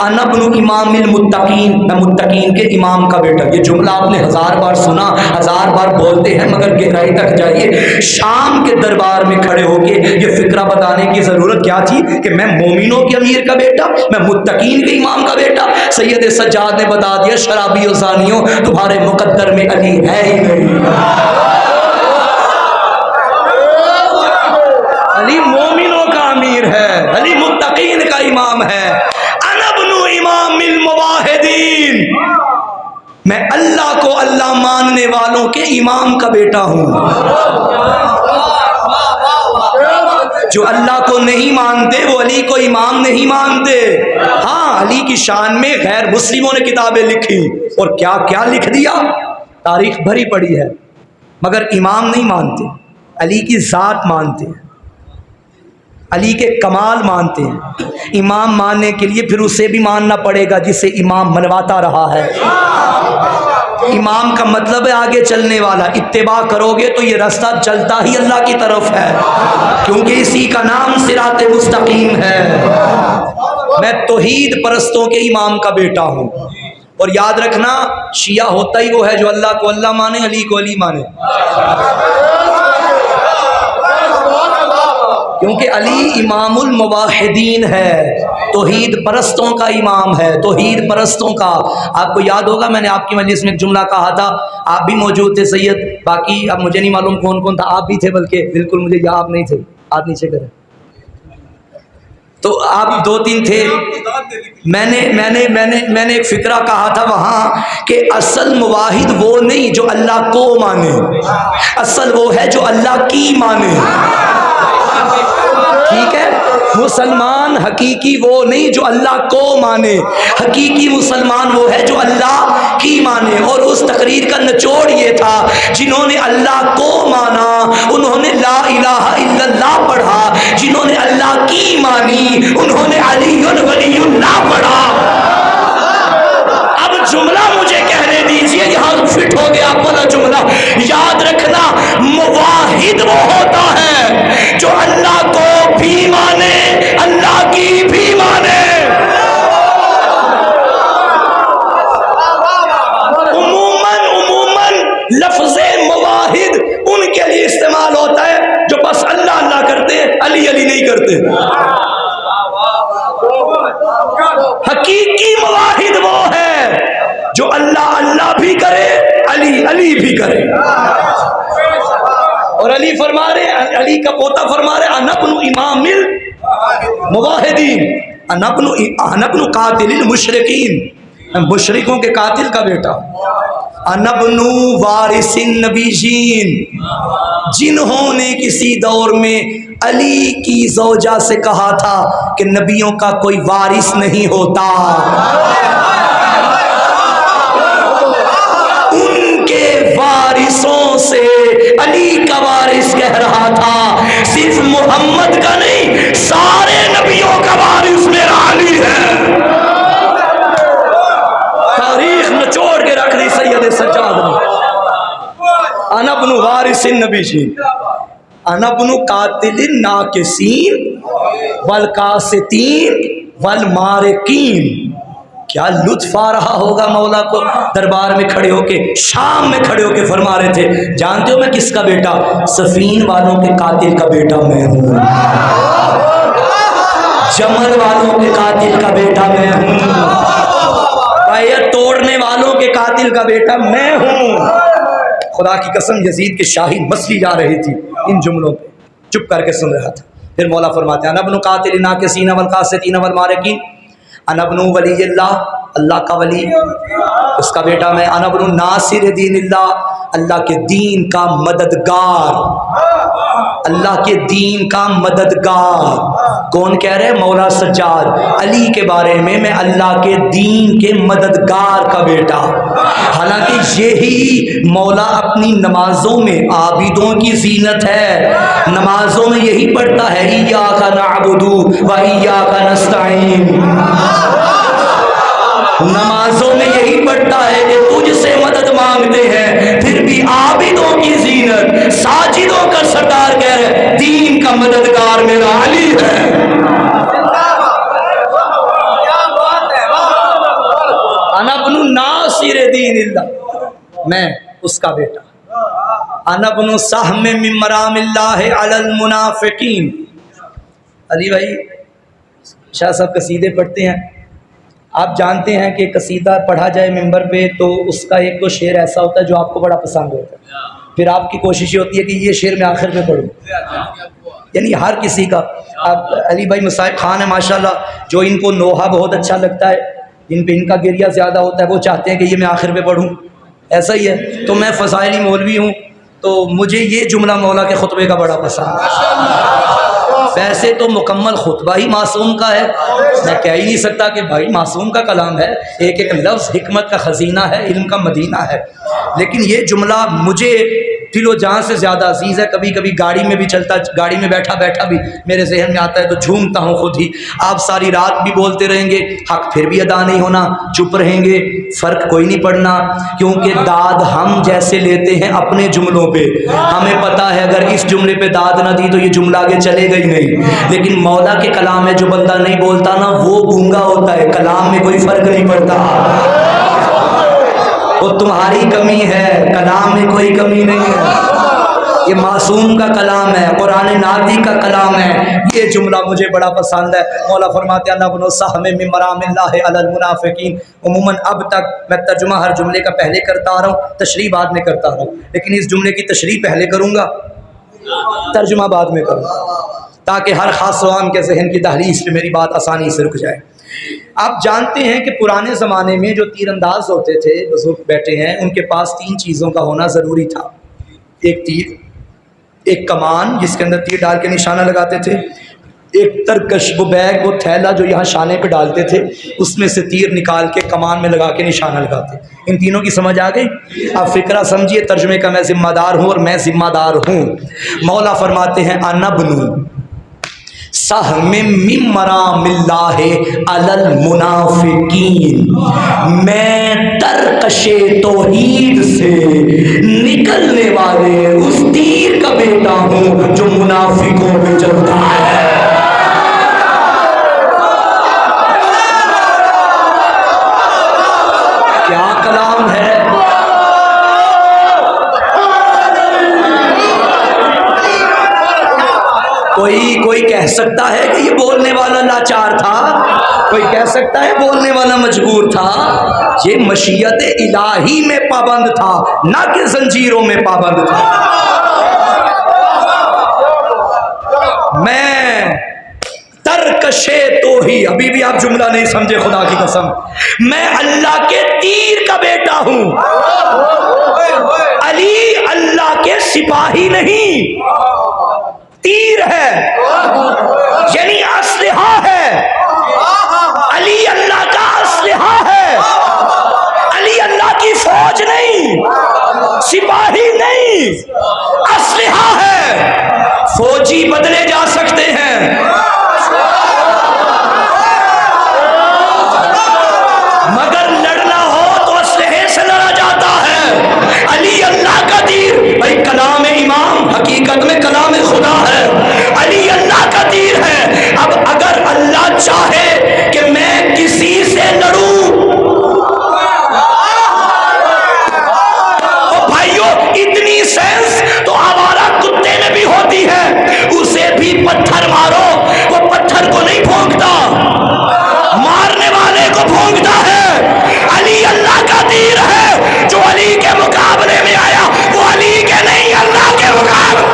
انا ابن امام المتقین، میں متقین کے امام کا بیٹا۔ یہ جملہ آپ نے 1000 بار سنا، 1000 بار بولتے ہیں، مگر گہرائی تک جائیے۔ شام کے دربار میں کھڑے ہو کے یہ فکرہ بتانے کی ضرورت کیا تھی کہ میں مومنوں کے امیر کا بیٹا، میں متقین کے امام کا بیٹا۔ سید سجاد نے بتا دیا شرابی و زانیوں تمہارے مقدر میں علی ہے ہی نہیں۔ علی مومنوں کا امیر ہے، علی متقین کا امام ہے۔ امام المواحدین، میں اللہ کو اللہ ماننے والوں کے امام کا بیٹا ہوں۔ جو اللہ کو نہیں مانتے وہ علی کو امام نہیں مانتے۔ ہاں علی کی شان میں غیر مسلموں نے کتابیں لکھی اور کیا کیا لکھ دیا، تاریخ بھری پڑی ہے، مگر امام نہیں مانتے، علی کی ذات مانتے ہیں، علی کے کمال مانتے ہیں۔ امام ماننے کے لیے پھر اسے بھی ماننا پڑے گا جسے امام منواتا رہا ہے۔ امام کا مطلب ہے آگے چلنے والا، اتباع کرو گے تو یہ راستہ چلتا ہی اللہ کی طرف ہے، کیونکہ اسی کا نام صراط مستقیم ہے۔ میں توحید پرستوں کے امام کا بیٹا ہوں، اور یاد رکھنا شیعہ ہوتا ہی وہ ہے جو اللہ کو اللہ مانے، علی کو علی مانے، کیونکہ علی امام المواحدین ہے، توحید پرستوں کا امام ہے، توحید پرستوں کا۔ آپ کو یاد ہوگا میں نے آپ کی مجلس میں ایک جملہ کہا تھا، آپ بھی موجود تھے سید، باقی اب مجھے نہیں معلوم کون کون تھا، آپ بھی تھے، بلکہ بالکل مجھے یا آپ نہیں تھے، آپ نیچے کریں، تو آپ 2-3 تھے۔ میں نے ایک فکرہ کہا تھا وہاں کہ اصل مواحد وہ نہیں جو اللہ کو مانے، اصل وہ ہے جو اللہ کی مانے۔ ٹھیک ہے؟ مسلمان حقیقی وہ نہیں جو اللہ کو مانے، حقیقی مسلمان وہ ہے جو اللہ کی مانے۔ اور اس تقریر کا نچوڑ یہ تھا، جنہوں نے اللہ کو مانا انہوں نے لا الہ الا اللہ پڑھا، جنہوں نے اللہ کی مانی انہوں نے علی ولی اللہ پڑھا۔ اب جملہ مجھے کہنے دیجئے، یہاں فٹ ہو گیا والا جملہ، یاد رکھنا مواحد وہ ہوتا ہے جو اللہ کو بھی مانے اللہ کی بھی مانے۔ عموماً لفظ مواحد ان کے لیے استعمال ہوتا ہے جو بس اللہ اللہ کرتے ہیں، علی علی نہیں کرتے۔ حقیقی مواحد وہ ہے جو اللہ اللہ بھی کرے علی علی بھی کرے۔ اور علی فرما رہے، علی کا پوتا فرما رہے، انا ابن امام المواحدین، انا ابن قاتل المشرکین، مشرکوں کے قاتل کا بیٹا، انا ابن وارث النبیین، جنہوں نے کسی دور میں علی کی زوجہ سے کہا تھا کہ نبیوں کا کوئی وارث نہیں ہوتا، ان کے وارثوں سے علی کا وارث کہہ رہا تھا صرف محمد کا نہیں، سارے نبیوں کا وارث میرا علی ہے۔ تاریخ نچوڑ کے رکھ دی سید سجاد نے، انا ابن وارث النبیین، انا ابن قاتل الناکسین والقاسطین والمارقین۔ کیا لطف آ رہا ہوگا مولا کو، دربار میں کھڑے ہو کے، شام میں کھڑے ہو کے فرما رہے تھے، جانتے ہو میں کس کا بیٹا؟ صفین والوں کے قاتل کا بیٹا میں ہوں، جمل والوں کے قاتل کا بیٹا میں ہوں، بیعت توڑنے والوں کے قاتل کا بیٹا میں ہوں۔ خدا کی قسم یزید کی شاہی مسلی جا رہی تھی ان جملوں پہ، چپ کر کے سن رہا تھا۔ پھر مولا فرماتے ہیں انا ابن قاتل الناکسین والقاسطین والمارقین، انا ابن ولی اللہ، اللہ کا ولی اس کا بیٹا میں، انا ابن ناصر دین اللہ، اللہ کے دین کا مددگار، اللہ کے دین کا مددگار۔ کون کہہ رہے؟ مولا سجاد، علی کے بارے میں اللہ کے دین کے مددگار کا بیٹا۔ حالانکہ یہی مولا اپنی نمازوں میں عابدوں کی زینت ہے، نمازوں میں یہی پڑھتا ہے ایاک نعبد و ایاک نستعین، نمازوں میں یہی پڑھتا ہے کہ تجھ سے مدد مانگتے ہیں، پھر بھی عابدوں کی زینت، ساجدوں کا سردار کہہ رہے دین کا مددگار میرا علی ہے۔ انا ابن ناصر دین اللہ، میں اس کا بیٹا، انا ابن سہم من مرام اللہ علی المنافقین۔ علی بھائی شاہ صاحب قصیدے پڑھتے ہیں، آپ جانتے ہیں کہ قصیدہ پڑھا جائے ممبر پہ تو اس کا ایک دو شعر ایسا ہوتا ہے جو آپ کو بڑا پسند ہوتا ہے، پھر آپ کی کوشش یہ ہوتی ہے کہ یہ شعر میں آخر میں پڑھوں، یعنی ہر کسی کا۔ آپ علی بھائی مصائب خان ہے ماشاءاللہ، جو ان کو نوحہ بہت اچھا لگتا ہے، جن پہ ان کا گریہ زیادہ ہوتا ہے، وہ چاہتے ہیں کہ یہ میں آخر پہ پڑھوں، ایسا ہی ہے۔ تو میں فضائلی مولوی ہوں تو مجھے یہ جملہ مولا کے خطبے کا بڑا پسند ہے۔ ویسے تو مکمل خطبہ ہی معصوم کا ہے، میں کہہ ہی نہیں سکتا کہ بھائی معصوم کا کلام ہے، ایک ایک لفظ حکمت کا خزینہ ہے، علم کا مدینہ ہے، لیکن یہ جملہ مجھے دل و جان سے زیادہ عزیز ہے۔ کبھی کبھی گاڑی میں بھی چلتا، گاڑی میں بیٹھا بیٹھا بھی میرے ذہن میں آتا ہے تو جھومتا ہوں خود ہی۔ آپ ساری رات بھی بولتے رہیں گے، حق پھر بھی ادا نہیں ہونا، چپ رہیں گے، فرق کوئی نہیں پڑنا، کیونکہ داد ہم جیسے لیتے ہیں اپنے جملوں پہ، ہمیں پتہ ہے اگر اس جملے پہ داد نہ دی تو یہ جملہ آگے چلے گا ہی نہیں۔ لیکن مولا کے کلام میں جو بندہ نہیں بولتا نا وہ گونگا ہوتا ہے، کلام میں کوئی فرق نہیں پڑتا، وہ تمہاری کمی ہے، کلام میں کوئی کمی نہیں ہے، یہ معصوم کا کلام ہے، قرآن نادی کا کلام ہے۔ یہ جملہ مجھے بڑا پسند ہے۔ مولا فرماتے ہیں ابن سہم من مرام اللہ علی المنافقین۔ عموماً اب تک میں ترجمہ ہر جملے کا پہلے کرتا آ رہا ہوں، تشریح بعد میں کرتا آ رہا ہوں، لیکن اس جملے کی تشریح پہلے کروں گا، ترجمہ بعد میں کروں گا، تاکہ ہر خاص و عام کے ذہن کی دہلیز پہ میری بات آسانی سے رک جائے۔ آپ جانتے ہیں کہ پرانے زمانے میں جو تیر انداز ہوتے تھے، بزرگ بیٹھے ہیں، ان کے پاس 3 چیزوں کا ہونا ضروری تھا، ایک تیر، ایک کمان جس کے اندر تیر ڈال کے نشانہ لگاتے تھے، ایک ترکش، وہ بیگ، وہ تھیلا جو یہاں شانے پہ ڈالتے تھے، اس میں سے تیر نکال کے کمان میں لگا کے نشانہ لگاتے۔ ان تینوں کی سمجھ آ گئی؟ اب فقرہ سمجھیے، ترجمے کا میں ذمہ دار ہوں اور میں ذمہ دار ہوں۔ مولا فرماتے ہیں انبنو سہم من مرام اللہ علی المنافقین، میں ترکش توحید سے نکلنے والے اس تیر کا بیٹا ہوں جو منافقوں میں چلتا ہے۔ کیا کلام ہے! کوئی کہہ سکتا ہے کہ یہ بولنے والا لاچار تھا، کوئی کہہ سکتا ہے بولنے والا مجبور تھا، یہ مشیت الہی میں پابند تھا، نہ کہ زنجیروں میں پابند تھا۔ میں ترکشے تو ہی، ابھی بھی آپ جملہ نہیں سمجھے خدا کی قسم، میں اللہ کے تیر کا بیٹا ہوں۔ علی اللہ کے سپاہی نہیں، تیر ہے، یعنی اسلحہ ہے۔ علی اللہ کا اسلحہ ہے، علی اللہ کی فوج نہیں، سپاہی نہیں، اسلحہ ہے۔ فوجی بدلے جا سکتے ہیں، مگر لڑنا ہو تو اسلحے سے لڑا جاتا ہے۔ علی اللہ کا تیر، بھائی کلام امام حقیقت میں کلام خدا ہے، علی اللہ کا تیر ہے۔ اب اگر اللہ چاہے کہ میں کسی سے لڑوں، تو بھائیو اتنی سینس تو آوارہ کتے میں بھی ہوتی ہے، اسے بھی پتھر مارو، وہ پتھر کو نہیں پھونکتا، مارنے والے کو پھونکتا ہے۔ علی اللہ کا تیر ہے، جو علی کے مقابلے میں آیا وہ علی کے نہیں، اللہ کے مقابلے۔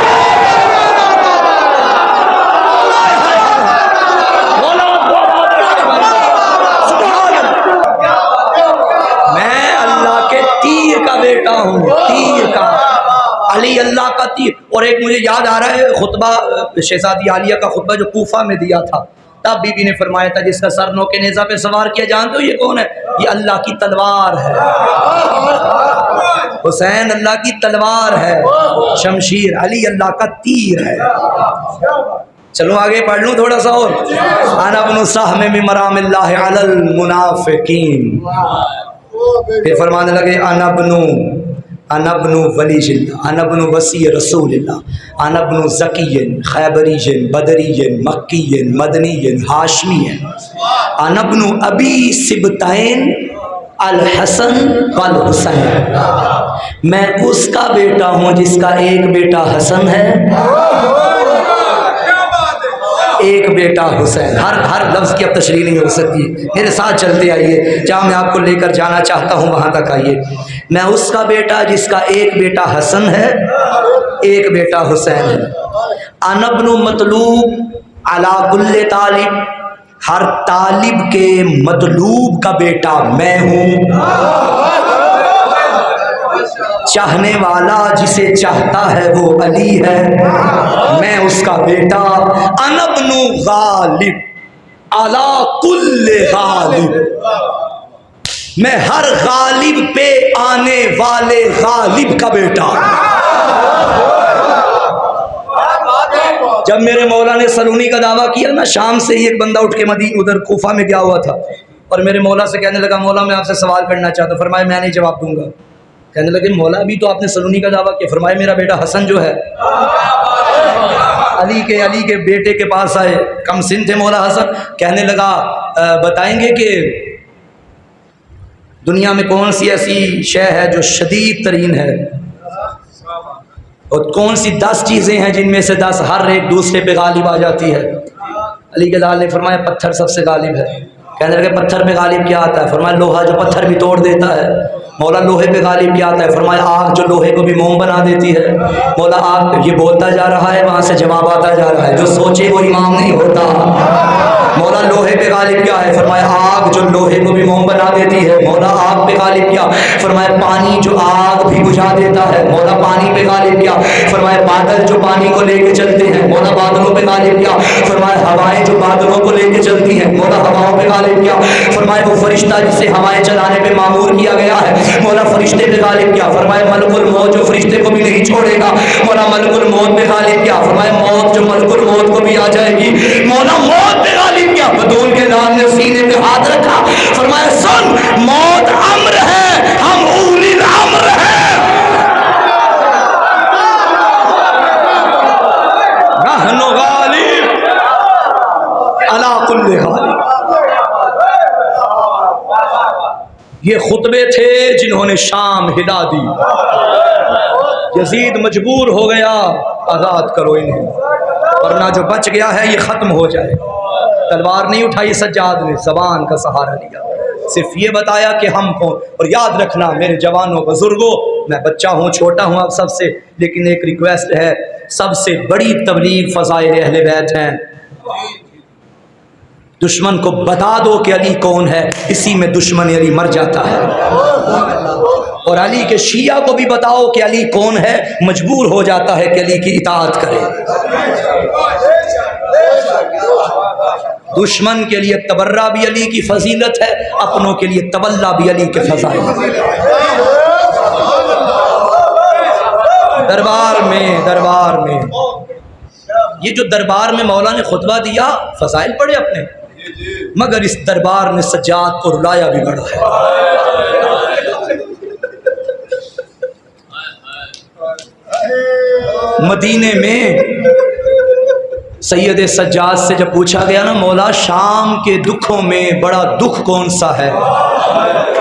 میں اللہ کے تیر کا بیٹا ہوں، تیر کا، علی اللہ کا تیر۔ اور ایک مجھے یاد آ رہا ہے خطبہ شہزادی عالیہ کا خطبہ جو کوفہ میں دیا تھا، تب بی بی نے فرمایا تھا جس کا سر نو کے نیزہ پہ سوار کیا، جانتے ہو یہ کون ہے؟ یہ اللہ کی تلوار ہے، حسین اللہ کی تلوار ہے، شمشیر، علی اللہ کا تیر ہے۔ چلو آگے پڑھ لوں تھوڑا سا اور۔ انا ابن سہم من مرام اللہ علی المنافقین، پھر فرمانے لگے انا ابن ولی اللہ، انا ابن وسیع رسول اللہ، انا ابن زکی خیبری بدری مکی مدنی ہاشمی، انا ابن ابی سبتین الحسن والحسین، میں اس کا بیٹا ہوں جس کا ایک بیٹا حسن ہے، ایک بیٹا حسین۔ ہر لفظ کی اب تشریح نہیں ہو سکتی، میرے ساتھ چلتے آئیے، جہاں میں آپ کو لے کر جانا چاہتا ہوں وہاں تک آئیے۔ میں اس کا بیٹا جس کا ایک بیٹا حسن ہے، ایک بیٹا حسین ہے۔ انا ابن مطلوب علی کل طالب، ہر طالب کے مطلوب کا بیٹا میں ہوں۔ چاہنے والا جسے چاہتا ہے وہ علی ہے، میں اس کا بیٹا۔ انا ابن غالب علی کل غالب، میں ہر غالب پہ آنے والے غالب کا بیٹا۔ جب میرے مولا نے سلونی کا دعویٰ کیا نا، شام سے ہی ایک بندہ اٹھ کے ادھر کوفہ میں گیا ہوا تھا، اور میرے مولا سے کہنے لگا مولا میں آپ سے سوال کرنا چاہتا ہوں۔ فرمایا میں نہیں جواب دوں گا۔ کہنے لگے مولا ابھی تو آپ نے سلونی کا دعویٰ کیا۔ فرمایا میرا بیٹا حسن جو ہے، علی کے بیٹے کے پاس آئے، کم سن تھے مولا حسن۔ کہنے لگا بتائیں گے کہ دنیا میں کون سی ایسی شے ہے جو شدید ترین ہے، اور کون سی 10 چیزیں ہیں جن میں سے 10 ہر ایک دوسرے پہ غالب آ جاتی ہے۔ علی کے لال نے فرمایا پتھر سب سے غالب ہے۔ کہنے لگے پتھر پہ غالب کیا آتا ہے؟ فرمایا لوہا جو پتھر بھی توڑ دیتا ہے۔ مولا لوہے پہ غالب کیا آتا ہے؟ فرمایا آگ جو لوہے کو بھی موم بنا دیتی ہے۔ مولا آگ، یہ بولتا جا رہا ہے وہاں سے جواب آتا جا رہا ہے، جو سوچے وہ امام نہیں ہوتا۔ مولا لوہے پہ غالب کیا ہے؟ فرمایا آگ جو لوہے کو بھی موم بنا دیتی ہے۔ مولا آگ پہ غالب کیا؟ فرمایا پانی جو آگ بھی بجھا دیتا ہے۔ مولا پانی پہ غالب کیا؟ فرمایا بادل بادل جو پانی کو لے کے چلتے ہیں مولا بادلوں پہ غالب کیا. فرمایا ہوائیں جو بادلوں کو لے کے چلتی ہیں مولا ہواؤں پہ غالب کیا. فرمایا وہ فرشتہ جسے ہوائیں چلانے پہ معمور کیا گیا ہے مولا فرشتے پہ غالب کیا. فرمایا ملک الموت جو فرشتے کو بھی نہیں چھوڑے گا مولا ملک الموت پہ غالب کیا. فرمایا موت جو ملک الموت کو بھی آ جائے گی مولا موت پہ غالب کیا. بطول کے نام نے سینے پہ ہاتھ رکھا. فرمایا سن موت امر ہے, ہم اولی الامر ہیں. نحن غالب علی کل غالب. یہ خطبے تھے جنہوں نے شام ہلا دی. یزید مجبور ہو گیا آزاد کرو انہیں, ورنہ جو بچ گیا ہے یہ ختم ہو جائے. تلوار نہیں اٹھائی سجاد نے, زبان کا سہارا لیا, صرف یہ بتایا کہ ہم کون. اور یاد رکھنا میرے جوانوں بزرگوں, میں بچہ ہوں چھوٹا ہوں آپ سب سے, لیکن ایک ریکویسٹ ہے, سب سے بڑی تبلیغ فضائل اہل بیت ہیں. دشمن کو بتا دو کہ علی کون ہے, اسی میں دشمن علی مر جاتا ہے. اور علی کے شیعہ کو بھی بتاؤ کہ علی کون ہے, مجبور ہو جاتا ہے کہ علی کی اطاعت کرے. دشمن کے لیے تبرہ بھی علی کی فضیلت ہے, اپنوں کے لیے تولا بھی علی کے فضائل. دربار میں یہ جو دربار میں مولا نے خطبہ دیا فضائل پڑھے اپنے, مگر اس دربار نے سجاد کو رلایا بھی بڑا ہے. مدینے میں سید سجاد سے جب پوچھا گیا نا مولا شام کے دکھوں میں بڑا دکھ کون سا ہے,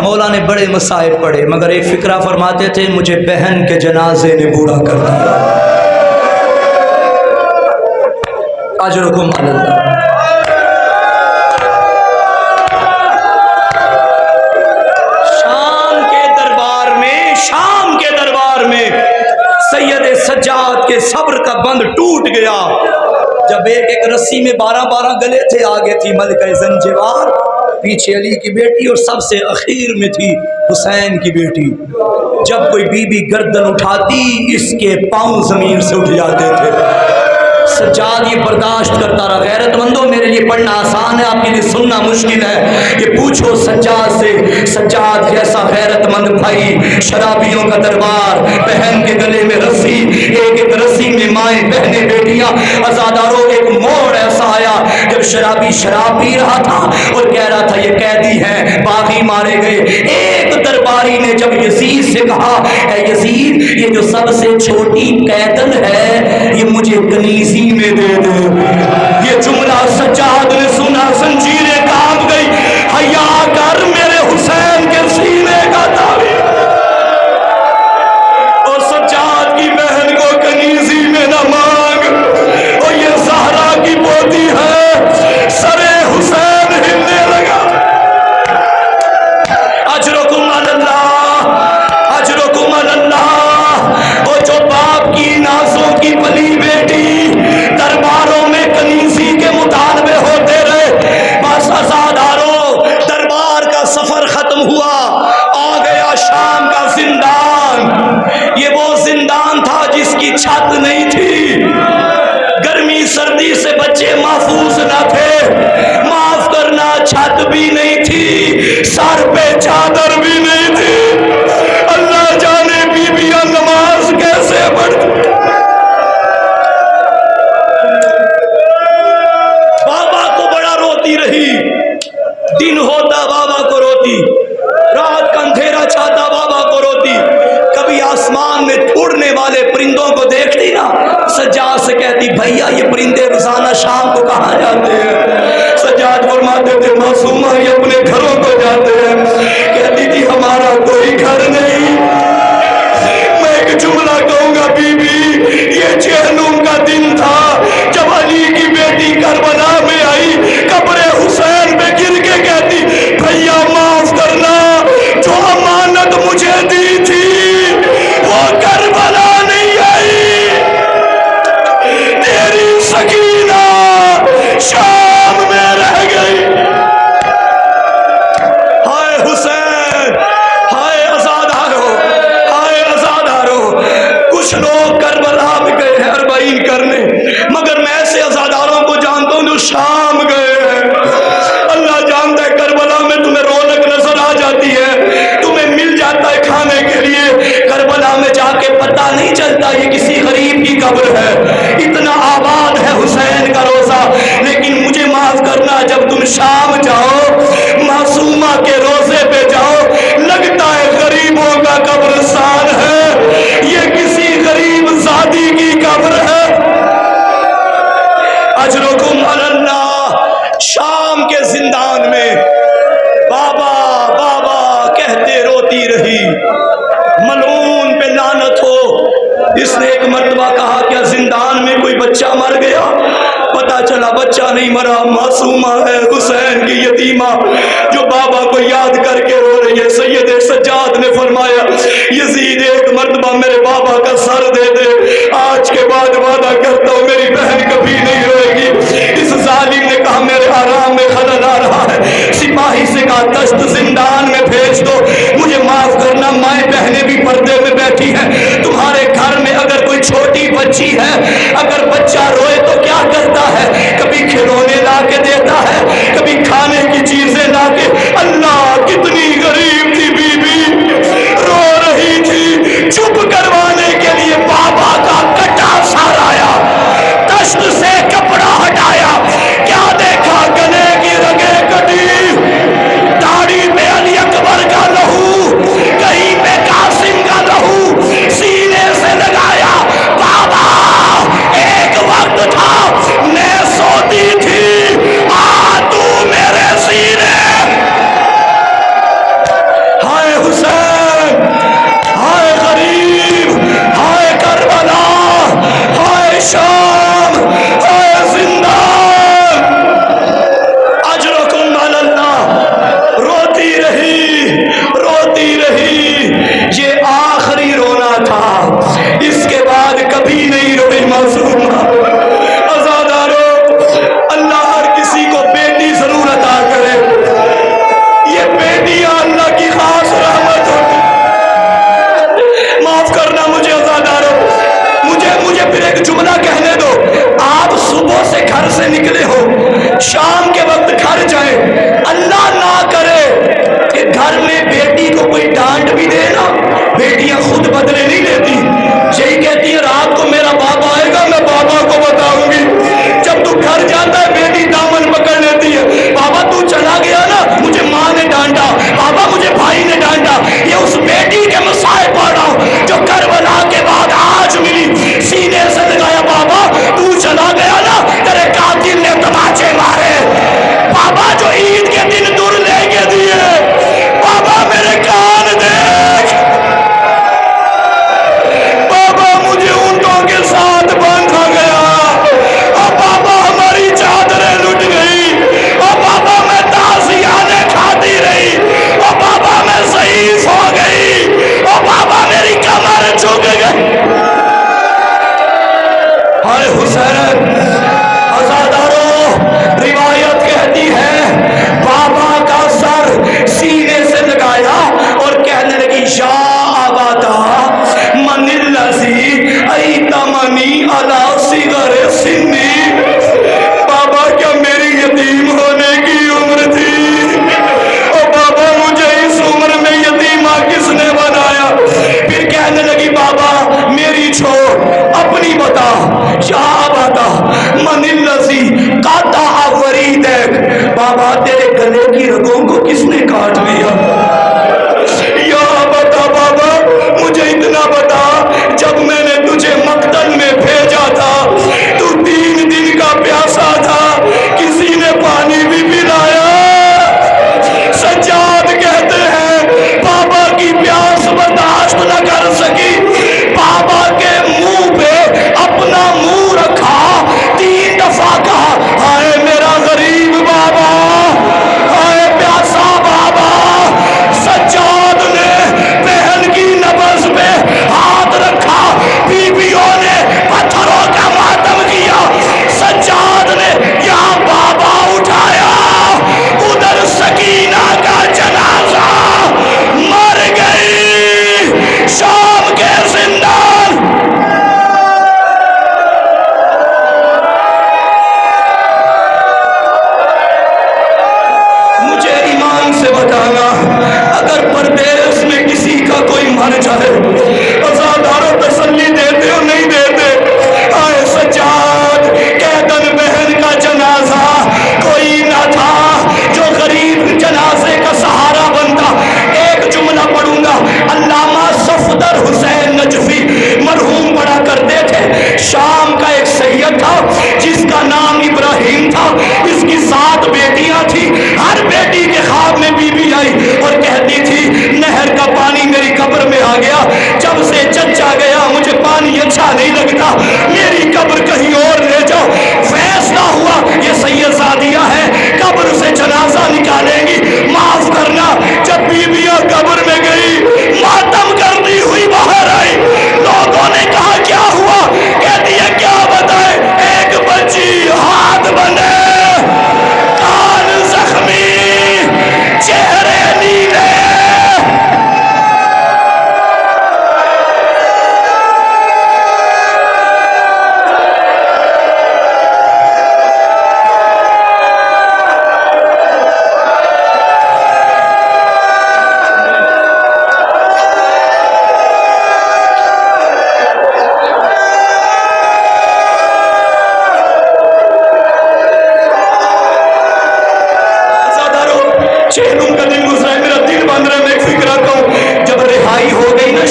مولا نے بڑے مسائل پڑھے مگر ایک فکرہ فرماتے تھے مجھے بہن کے جنازے نے بوڑھا کر دیا. اجرکم علی اللہ. شام کے دربار میں سید سجاد کے صبر کا بند ٹوٹ گیا. جب ایک ایک رسی میں 12 گلے تھے, آگے تھی ملکہ زنجبار, پیچھے علی کی بیٹی اور سب سے اخیر میں تھی حسین کی بیٹی. جب کوئی بی بی گردن اٹھاتی اس کے پاؤں زمین سے اٹھ جاتے تھے. سجاد یہ برداشت کرتا رہا. غیرت مندوں میرے لیے پڑھنا آسان ہے, آپ کے لیے سننا مشکل ہے. یہ پوچھو سجاد سے, سجاد جیسا غیرت مند بھائی, شرابیوں کا دربار, بہن کے گلے میں رسی, ایک ایک رسی میں مائیں بہنیں بیٹیاں, عزاداروں. ایک موڑ ایسا آیا جب شرابی شراب پی رہا تھا اور کہہ رہا تھا یہ قیدی ہیں, باقی مارے گئے. ایک درباری نے جب یزید سے کہا اے یزید یہ جو سب سے چھوٹی قیدن ہے یہ مجھے کنیزی میں دے دو. یہ جملہ سجاد نے سنا, زنجیریں کانپ گئی. حیا کر میرے حسین کے سینے کا تعبیر. اور سجاد کی بہن کو کنیزی میں نہ مانگ, اور یہ زہرا کی پوتی ہے. سرے حسین ہلنے لگا. اجرکم علی اللہ, اجرکم علی اللہ. اور جو باپ کی نازوں کی بلی بیٹی درباروں میں کنیزی کے مطالبے ہوتے رہے, بس عزاداروں دربار کا سفر ختم ہوا, آ گیا شام کا زندان. یہ وہ زندان تھا جس کی چھت نہیں تھی, گرمی سردی سے بچے محفوظ نہ تھے, معاف کرنا چھت بھی نہیں تھی, سر پہ چادر بھی نہیں تھی. اللہ جانے بیویاں نماز کیسے پڑھتی. بابا کو بڑا روتی رہی, دن ہوتا بابا کو روتی, رات کا اندھیرا چھاتا بابا کو روتی. کبھی آسمان میں اڑنے والے پرندوں کو دیکھتی نا, سجاد سے کہتی بھیا یہ پرندے روزانہ شام کو کہاں جاتے ہیں. سجاد فرماتے تھے معصومہ یہ اپنے گھروں کو جاتے ہیں. کہتی تھی ہمارا کوئی گھر نہیں. میں ایک جملہ کہوں گا بی بی, یہ جہنم کا دن تھا جب علی کی بیٹی کربلا میں آئی, قبر حسین پہ گر کے کہتی بھیا معاف کرنا, جو امانت مجھے دی تھی وہ کربلا نہیں آئی. تیری سکینہ شام میں رہ گئی. ہائے حسین, ہائے عزادارو, ہائے عزادارو. کچھ کربلا میں گئے ہیں 40 کرنے، مگر میں ایسے عزاداروں کو جانتا ہوں جو شام گئے ہیں۔ اللہ جانتا ہے کربلا میں تمہیں رونق نظر آ جاتی ہے، تمہیں مل جاتا ہے کھانے کے لیے، کربلا میں جا کے پتہ نہیں چلتا یہ کسی غریب کی قبر ہے، اتنا آباد ہے حسین کا روزہ۔ لیکن مجھے معاف کرنا، جب تم شام جاؤ، معصومہ کے روزے پہ جاؤ، لگتا ہے غریبوں کا قبرستان ہے، یہ کسی غریب زادی کی قبر ہے۔ اجرکم علی اللہ۔ شام کے زندان میں بابا بابا کہتے روتی رہی، ملعون پہ لعنت ہو۔ اس نے ایک مرتبہ کہا کیا زندان میں کوئی بچہ مر گیا؟ پتا چلا بچہ نہیں مرا، معصومہ ہے، حسین کی یتیمہ جو بابا کو یاد کر کے رو رہی ہے۔ سید سجاد نے فرمایا یزید ایک مرتبہ میرے بابا کا سر دے دے، آج کے بعد وعدہ کرتا ہوں میری بہن کبھی نہیں روئے گی۔ اس ظالم نے کہا میرے آرام میں خلل آ رہا ہے، سپاہی سے کہا دشت زندان میں بھیج دو۔ مجھے معاف کرنا، مائیں بہنیں بھی پردے میں بیٹھی ہیں، تمہارے گھر میں اگر کوئی چھوٹی بچی ہے، اگر بچہ روئے تو کیا کرتا ہے؟ کبھی کھلونے لا کے دیتا ہے، کبھی کھانے کی چیزیں لا کے۔ اللہ کتنی غریب تھی بی بی، رو رہی تھی، چپ کروانے کے لیے بابا کا کٹا سہرایا، دشت سے کپڑا ہٹایا، کیا دیکھا؟ گلے کی رگیں کٹی، داڑھی پہ علی اکبر کا لہو، کہیں پہ قاسم کا لہو، سینے سے لگایا۔ بابا ایک وقت تھا میں سوتی تھی، تو میرے سینے۔ ہائے حسین، ہائے غریب، ہائے کربلا، ہائے شام، ہائے زندان۔ اجرکم علی اللہ۔ روتی رہی، روتی رہی، یہ آخری رونا تھا، اس کے بعد کبھی نہیں روئی معصومہ۔ عزادارو، اللہ ہر کسی کو بیٹی ضرور عطا کرے، یہ بیٹیاں اللہ کی خاص رحمت ہوتی۔ معاف کرنا مجھے عزادارو، مجھے پھر ایک جملہ کہنے دو۔ آپ صبح سے گھر سے نکلے ہو، شام کے وقت گھر جائیں، اللہ نہ کرے کہ گھر میں بیٹی کو کوئی ڈانٹ بھی دے نا، بیٹیاں خود بدلے نہیں لیتی، یہی کہتی ہے رات کو میرا بابا آئے گا میں بابا کو بتاؤں گی۔ جب تو گھر جاتا ہے بیٹی دامن پکڑ لیتی ہے، بابا تو چلا گیا نا، مجھے ماں نے ڈانٹا، بابا مجھے بھائی نے ڈانٹا۔ یہ اس بیٹی کے مسائل پڑھ رہا ہوں جو کربلا کے بعد آج ملی، سینے سے لگایا بابا تو چلا گیا نا، تیرے قاتل نے تماچے مارے، بابا جو عید کے دن دور لے کے دیے، بابا میرے کان دیکھ، بابا مجھے اونٹوں کے ساتھ باندھا گیا، اور بابا ہماری چادریں لٹ گئی، اور بابا میں تعزیانے کھاتی رہی، اور بابا میں ضعیف ہو گئی، اور بابا میری کمر جھک گئی۔ ہائے حسین، عزادارو، روایت کہتی ہے بابا کا سر سینے سے لگایا اور کہنے لگی یا آبادا من الذی ایتمنی علی صغر سنی۔ بابا کیا میری یتیم ہونے کی عمر تھی؟ اور بابا مجھے اس عمر میں یتیمہ کس نے بنایا؟ پھر کہنے لگی بابا میری چھوڑ، اپنی بتا، یا آبادا من الذی قطع وریدک، بابا تیرے گلے کی رگوں کو کس نے کاٹ لیا؟ یا بتا بابا مجھے اتنا بتا، جب میں نے تجھے مقتل میں بھیجا تھا تو 3 دن کا پیاسا تھا، کسی نے پانی بھی پلایا؟ سجاد کہتے ہیں بابا کی پیاس برداشت نہ کر سکی، بابا کے منہ پہ اپنا منہ رکھا، 3 دفعہ کہا ہائے میرا غریب بابا، ہائے پیاسا بابا، سید تھا جس کا نام ابراہیم تھا. اس کی 7 بیٹیاں تھی. ہر بیٹی کے خواب میں بی بی آئی اور کہتی تھی نہر کا پانی میری قبر میں آ گیا, جب سے چچا گیا مجھے پانی اچھا نہیں لگتا, میری قبر کہیں اور لے جاؤ. فیصلہ ہوا یہ سید زادیہ ہے, قبر سے جنازہ نکالیں گی. معاف کرنا, جب بیویاں قبر میں گئی ماتم کرتی ہوئی باہر آئی. لوگوں نے کہا کیا ہوا؟ کہتی ہے کیا بتائے, ایک بچی ہاتھ بنے, کان زخمی, چہرے نیلے.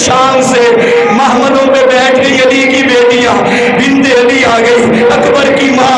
شام سے محمدوں پہ بیٹھ گئی علی کی بیٹیاں. بنت علی آ گئی, اکبر کی ماں